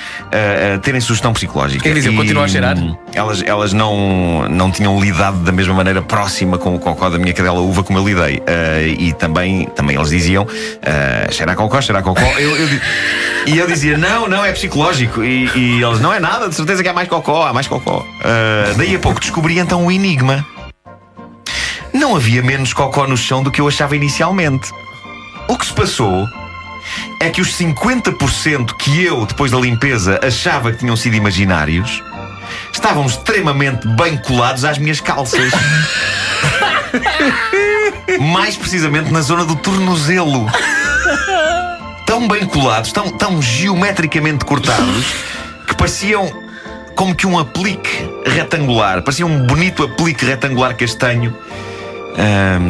a terem sugestão psicológica. Quer dizer, continua a cheirar? Elas não tinham lidado da mesma maneira próxima com o cocó da minha cadela Uva como eu lidei. E também eles diziam cheira a cocó. E eu dizia, não, é psicológico. E eles, não é nada, de certeza que há mais cocó. Daí a pouco descobri então o enigma. Não havia menos cocó no chão do que eu achava inicialmente. O que se passou é que os 50% que eu, depois da limpeza, achava que tinham sido imaginários estavam extremamente bem colados às minhas calças. Mais precisamente na zona do tornozelo. Tão bem colados, tão geometricamente cortados, que pareciam como que um aplique retangular. Parecia um bonito aplique retangular castanho.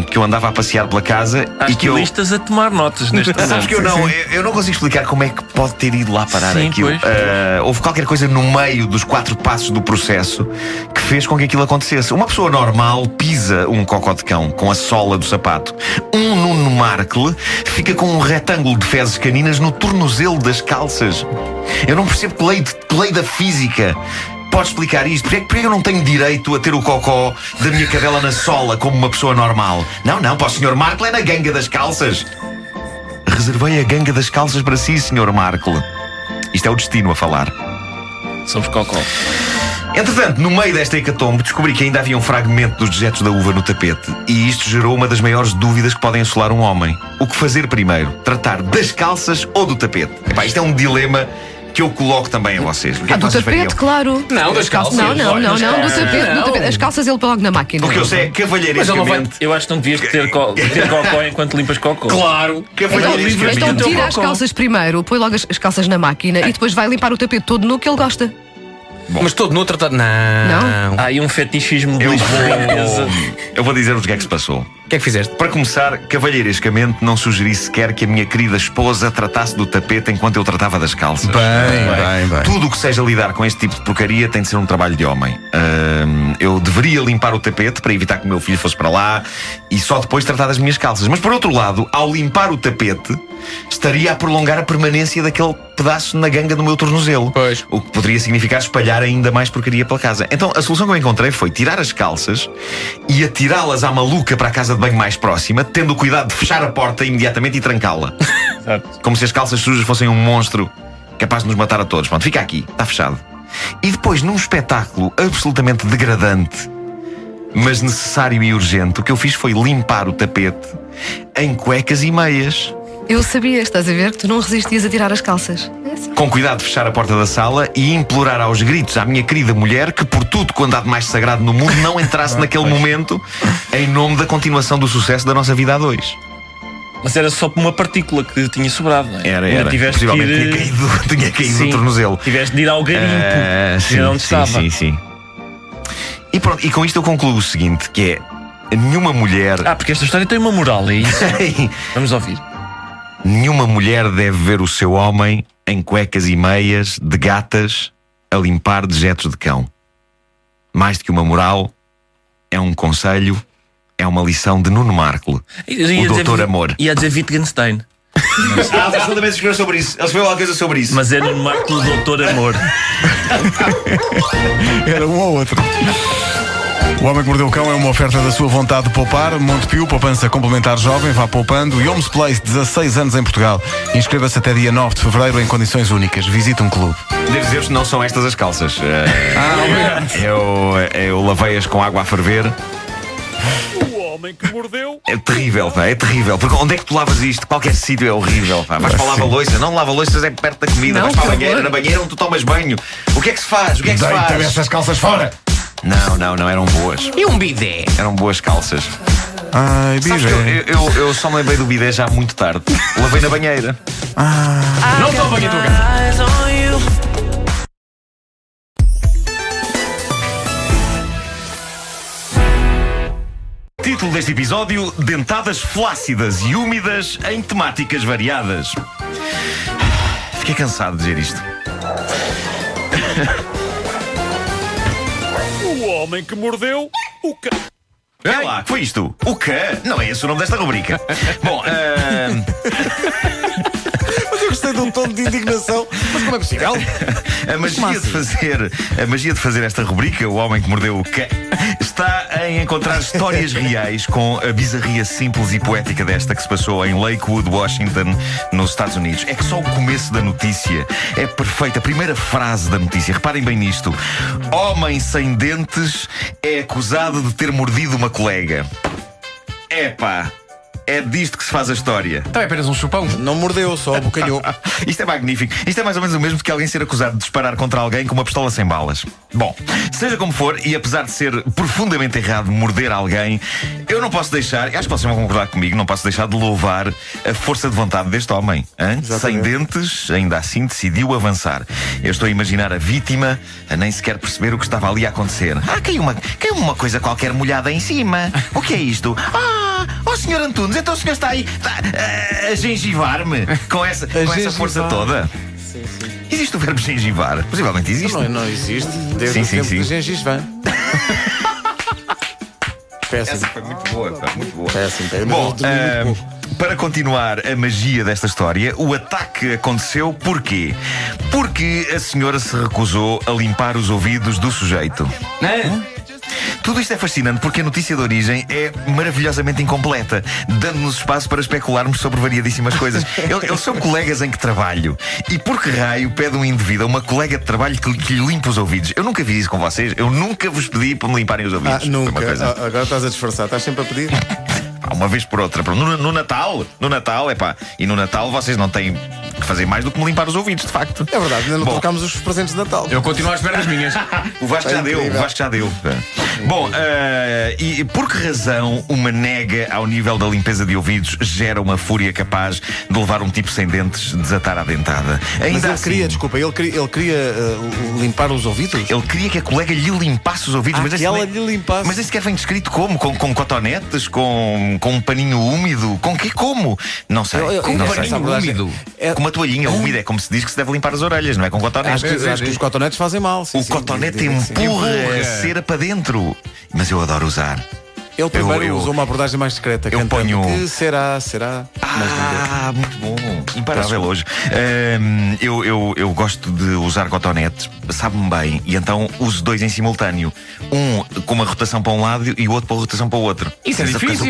Que eu andava a passear pela casa e que eu... listas a tomar notas neste momento. Sabes que eu não consigo explicar como é que pode ter ido lá parar Sim, aquilo. Houve qualquer coisa no meio dos 4 passos do processo que fez com que aquilo acontecesse. Uma pessoa normal pisa um cocó de cão com a sola do sapato. Um Nuno Markle fica com um retângulo de fezes caninas no tornozelo das calças. Eu não percebo que lei da física pode explicar isto. Porque eu não tenho direito a ter o cocó da minha cadela na sola como uma pessoa normal? Não, para o Sr. Markle é na ganga das calças. Reservei a ganga das calças para si, Sr. Markle. Isto é o destino a falar. Somos cocó. Entretanto, no meio desta hecatombe, descobri que ainda havia um fragmento dos dejetos da uva no tapete. E isto gerou uma das maiores dúvidas que podem assolar um homem. O que fazer primeiro? Tratar das calças ou do tapete? Epá, isto é um dilema que eu coloco também a vocês. O que é que Do vocês tapete, fariam? claro. Não, das calças. Não, do Olha, tapete. As calças ele põe logo na máquina. O que eu sei é Mas ele não vai. cavalheirescamente. Eu acho que não devias ter cocó enquanto limpas cocó. Claro. Cavalheirescamente. Então teu tira as cocó. calças primeiro, põe logo as calças na máquina e depois vai limpar o tapete todo nu que ele gosta. Mas todo no tratado. Não. Há aí um fetichismo de limpeza. Eu vou dizer-vos o que é que se passou. O que é que fizeste? Para começar, cavalheirescamente não sugeri sequer que a minha querida esposa tratasse do tapete enquanto eu tratava das calças. Bem. Tudo o que seja lidar com este tipo de porcaria tem de ser um trabalho de homem. Eu deveria limpar o tapete para evitar que o meu filho fosse para lá e só depois tratar das minhas calças. Mas por outro lado, ao limpar o tapete, estaria a prolongar a permanência daquele pedaço na ganga do meu tornozelo. Pois. O que poderia significar espalhar ainda mais porcaria pela casa. Então a solução que eu encontrei foi tirar as calças e atirá-las à maluca para a casa de banho mais próxima, tendo o cuidado de fechar a porta imediatamente e trancá-la. Como se as calças sujas fossem um monstro capaz de nos matar a todos. Pronto, fica aqui, está fechado. E depois, num espetáculo absolutamente degradante, mas necessário e urgente, o que eu fiz foi limpar o tapete em cuecas e meias. Eu sabia, estás a ver, que tu não resistias a tirar as calças. É assim. Com cuidado de fechar a porta da sala e implorar aos gritos à minha querida mulher que, por tudo quando há de mais sagrado no mundo, não entrasse naquele momento em nome da continuação do sucesso da nossa vida a dois. Mas era só por uma partícula que tinha sobrado, não é? Era. Tiveste que Possivelmente tinha caído Sim. do tornozelo. Tiveste de ir ao garimpo. Ver onde estava. Sim. E pronto, e com isto eu concluo o seguinte, que é nenhuma mulher Porque esta história tem uma moral, é isso? Vamos ouvir. nenhuma mulher deve ver o seu homem em cuecas e meias de gatas a limpar dejetos de cão. Mais do que uma moral, é um conselho, é uma lição de Nuno Marco, o Doutor Amor. Ia dizer Wittgenstein. Ele também escreveu sobre isso. Ele escreveu alguma coisa sobre isso. Mas é Nuno Marco, o Doutor Amor. Era um ou outro. O Homem que Mordeu o Cão é uma oferta da sua vontade de poupar. Montepio, poupança complementar jovem, vá poupando. E Homes Place, 16 anos em Portugal. Inscreva-se até dia 9 de fevereiro em condições únicas. Visite um clube. Devo dizer-vos que não são estas as calças. Eu lavei-as com água a ferver. O homem que mordeu. É terrível, pá, é terrível. Porque onde é que tu lavas isto? Qualquer sítio é horrível, pá. Vais para o lava-loiças, não lava-loiças é perto da comida. Não, vais para a por banheira, favor. na banheira onde tu tomas banho. O que é que se faz? O que é que se Deita faz? essas calças fora. Não, eram boas. E um bidé? Eram boas calças. Ai, Sabes bidé. que eu só me lembrei do bidé já muito tarde. Lavei na banheira. Não estou a banho em tua casa. Título deste episódio: Dentadas flácidas e úmidas em temáticas variadas. Fiquei cansado de dizer isto. O homem que mordeu o cão. É lá, que foi isto? O quê? Não é esse o nome desta rubrica. Bom, Mas eu gostei de um tom de indignação. Mas como é possível? a magia de fazer esta rubrica, O Homem que Mordeu o Cão, está em encontrar histórias reais com a bizarria simples e poética desta que se passou em Lakewood, Washington, nos Estados Unidos. É que só o começo da notícia é perfeito. A primeira frase da notícia, reparem bem nisto: homem sem dentes é acusado de ter mordido uma colega. Epá, é disto que se faz a história. Então é apenas um chupão. Não mordeu, só abocanhou. Isto é magnífico. Isto é mais ou menos o mesmo que alguém ser acusado de disparar contra alguém com uma pistola sem balas. Bom, seja como for, e apesar de ser profundamente errado morder alguém, eu não posso deixar, acho que vocês vão concordar comigo, não posso deixar de louvar a força de vontade deste homem. Sem dentes, ainda assim decidiu avançar. Eu estou a imaginar a vítima a nem sequer perceber o que estava ali a acontecer. Caiu uma coisa qualquer molhada em cima. O que é isto? Oh, Sr. Antunes, então o senhor está aí a gengivar-me com essa força toda? Sim. Existe o verbo gengivar? Possivelmente existe. Não existe. Desde o tempo de Gengis Van. Péssimo. Essa foi muito boa, pá, muito boa. Péssimo. Bom, para continuar a magia desta história, o ataque aconteceu porquê? Porque a senhora se recusou a limpar os ouvidos do sujeito. Tudo isto é fascinante porque a notícia de origem é maravilhosamente incompleta, dando-nos espaço para especularmos sobre variadíssimas coisas. Eles são colegas em que trabalho. E por que raio pede um indivíduo a uma colega de trabalho que lhe limpe os ouvidos? Eu nunca fiz isso com vocês. Eu nunca vos pedi para me limparem os ouvidos. Foi uma Nunca. coisa- Agora estás a disfarçar. Estás sempre a pedir. uma vez por outra. No Natal, epá, e no Natal vocês não têm que fazer mais do que me limpar os ouvidos, de facto. É verdade, ainda não trocámos os presentes de Natal. Eu continuo à espera das minhas. O Vasco já deu. Bom, e por que razão uma nega ao nível da limpeza de ouvidos gera uma fúria capaz de levar um tipo sem dentes desatar a dentada? Mas ele assim, queria, desculpa, ele queria limpar os ouvidos? Ele queria que a colega lhe limpasse os ouvidos, mas que ela lhe limpasse. Mas nem sequer vem descrito como? Com cotonetes? Com um paninho úmido? Com quê? Como? Não sei. Com não um sei. paninho úmido? Com uma toalhinha úmida, é como se diz que se deve limpar as orelhas, não é com cotonetes. Acho que os cotonetes fazem mal. O cotonete empurra a cera para dentro. Mas eu adoro usar. Ele primeiro usou uma abordagem mais discreta. Eu ponho. Que será? Muito bom. Imparável hoje. Eu gosto de usar cotonetes, sabe-me bem, e então uso dois em simultâneo. Um com uma rotação para um lado e o outro para uma rotação para o outro. Isso é difícil.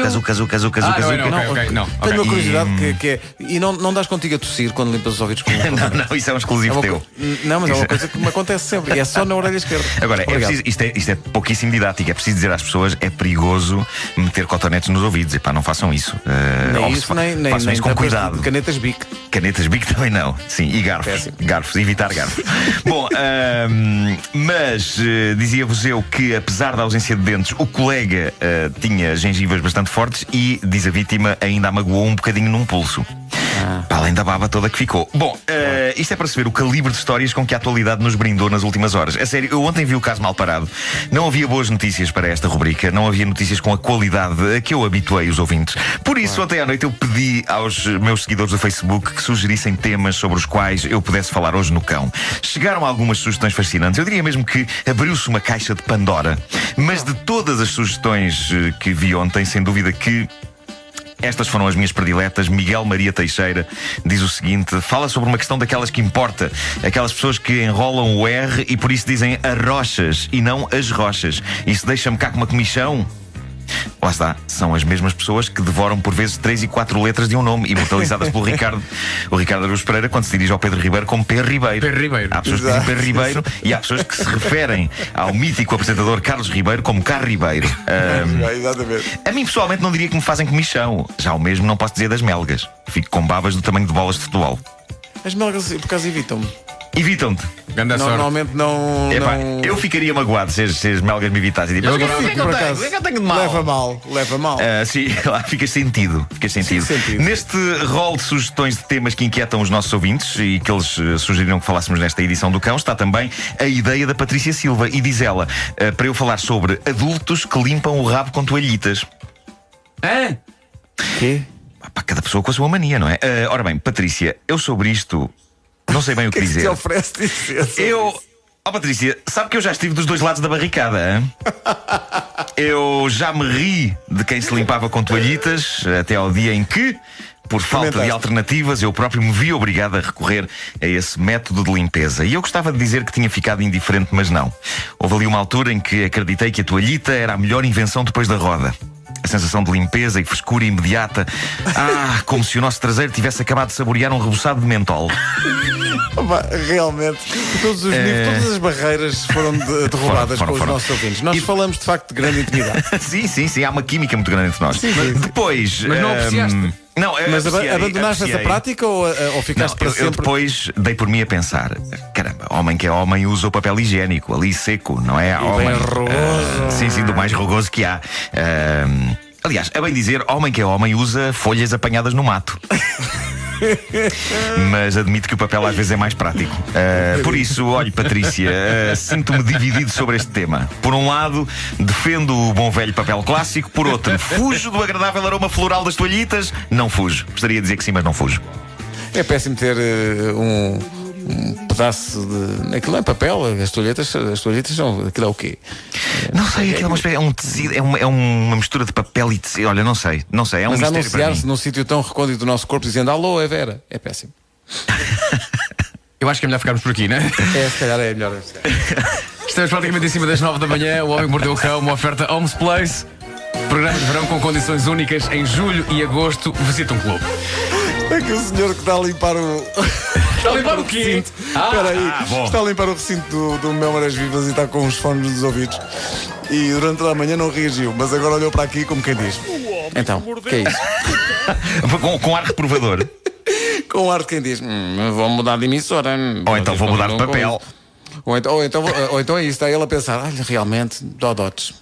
Não. Tenho uma curiosidade que é. E não dás contigo a tossir quando limpas os ouvidos com Não, isso é um exclusivo teu. Não, mas é uma coisa que me acontece sempre. E é só na orelha esquerda. Agora, isto é pouquíssimo didático. É preciso dizer às pessoas: é perigoso meter cotonetes nos ouvidos. Epá, não façam isso. Nem com cuidado. Canetas Bic. Canetas Bic também não. Sim, e garfos. Garfos, evitar garfos. Bom, mas dizia-vos eu que, apesar da ausência de dentes, o colega tinha gengivas bastante fortes e, diz a vítima, ainda a magoou um bocadinho num pulso. Para além da baba toda que ficou. Bom, isto é para se ver o calibre de histórias com que a atualidade nos brindou nas últimas horas. A sério, eu ontem vi o caso mal parado. Não havia boas notícias para esta rubrica. Não havia notícias com a qualidade a que eu habituei os ouvintes. Por isso, ontem à noite eu pedi aos meus seguidores do Facebook que sugerissem temas sobre os quais eu pudesse falar hoje no Cão. Chegaram algumas sugestões fascinantes. Eu diria mesmo que abriu-se uma caixa de Pandora. Mas de todas as sugestões que vi ontem, sem dúvida que estas foram as minhas prediletas. Miguel Maria Teixeira diz o seguinte: fala sobre uma questão daquelas que importa. Aquelas pessoas que enrolam o R e por isso dizem arrochas e não as rochas. Isso deixa-me cá com uma comichão. Lá está, são as mesmas pessoas que devoram por vezes 3 e 4 letras de um nome, imortalizadas pelo Ricardo. O Ricardo Araújo Pereira, quando se dirige ao Pedro Ribeiro, como Pedro Ribeiro. Há pessoas que dizem Pedro Ribeiro e há pessoas que se referem ao mítico apresentador Carlos Ribeiro como Car Ribeiro. Exatamente. A mim pessoalmente não diria que me fazem comichão. Já o mesmo não posso dizer das melgas. Fico com babas do tamanho de bolas de futebol. As melgas, por acaso, evitam-me. Evitam-te. Normalmente não. Eu ficaria magoado se as melgas me evitassem. Tipo, o que é que eu tenho de mal? Leva mal. Sim, lá ficas sentido. Neste rol de sugestões de temas que inquietam os nossos ouvintes e que eles sugeriram que falássemos nesta edição do Cão, está também a ideia da Patrícia Silva. E diz ela, para eu falar sobre adultos que limpam o rabo com toalhitas. Quê? Cada pessoa com a sua mania, não é? Ora bem, Patrícia, eu sobre isto não sei bem o que dizer. Que te oferece dizer? Patrícia, sabe que eu já estive dos dois lados da barricada, hein? Eu já me ri de quem se limpava com toalhitas, até ao dia em que, por falta de alternativas, eu próprio me vi obrigado a recorrer a esse método de limpeza. E eu gostava de dizer que tinha ficado indiferente, mas não. Houve ali uma altura em que acreditei que a toalhita era a melhor invenção depois da roda. A sensação de limpeza e frescura imediata. Como se o nosso traseiro tivesse acabado de saborear um reboçado de mentol. Realmente, todos os níveis, todas as barreiras foram derrubadas com os nossos ouvintes. Nós falamos de facto de grande intimidade. Sim, há uma química muito grande entre nós. Depois. Mas não apreciaste? Não, mas abandonaste essa prática ou ficaste para sempre? Eu depois dei por mim a pensar: caramba, homem que é homem usa o papel higiênico ali seco, não é? Bem rugoso. Sim, do mais rugoso que há. Aliás, a bem dizer, homem que é homem usa folhas apanhadas no mato. Mas admito que o papel às vezes é mais prático. Por isso, olhe, Patrícia, sinto-me dividido sobre este tema. Por um lado, defendo o bom velho papel clássico. Por outro, fujo do agradável aroma floral das toalhitas. Não fujo. Gostaria de dizer que sim, mas não fujo. É péssimo ter um pedaço de. Aquilo não é papel, as toalhitas são. Aquilo é o quê? Não sei, aquilo é um tecido, é uma mistura de papel e tecido. Olha, não sei, é um mistério para mim. Mas anunciar-se num sítio tão recôndito do nosso corpo dizendo alô, é Vera, é péssimo. Eu acho que é melhor ficarmos por aqui, não é? Se calhar é melhor. Estamos praticamente em cima das 9 da manhã. O Homem que Mordeu o Cão, uma oferta Homes Place. Programa de verão com condições únicas em julho e agosto. Visita um clube. É que o senhor que está a limpar o. Está a limpar o quê? recinto. Espera aí. bom. Está a limpar o recinto do Mel Marés Vivas e está com os fones nos ouvidos. E durante toda a manhã não reagiu, mas agora olhou para aqui como quem diz. Então, o que é isso? Com ar reprovador. Com ar de quem diz, vou mudar de emissora. Ou então vou mudar de papel. Ou então é isso, está ele a pensar, olha, realmente, Dodotes.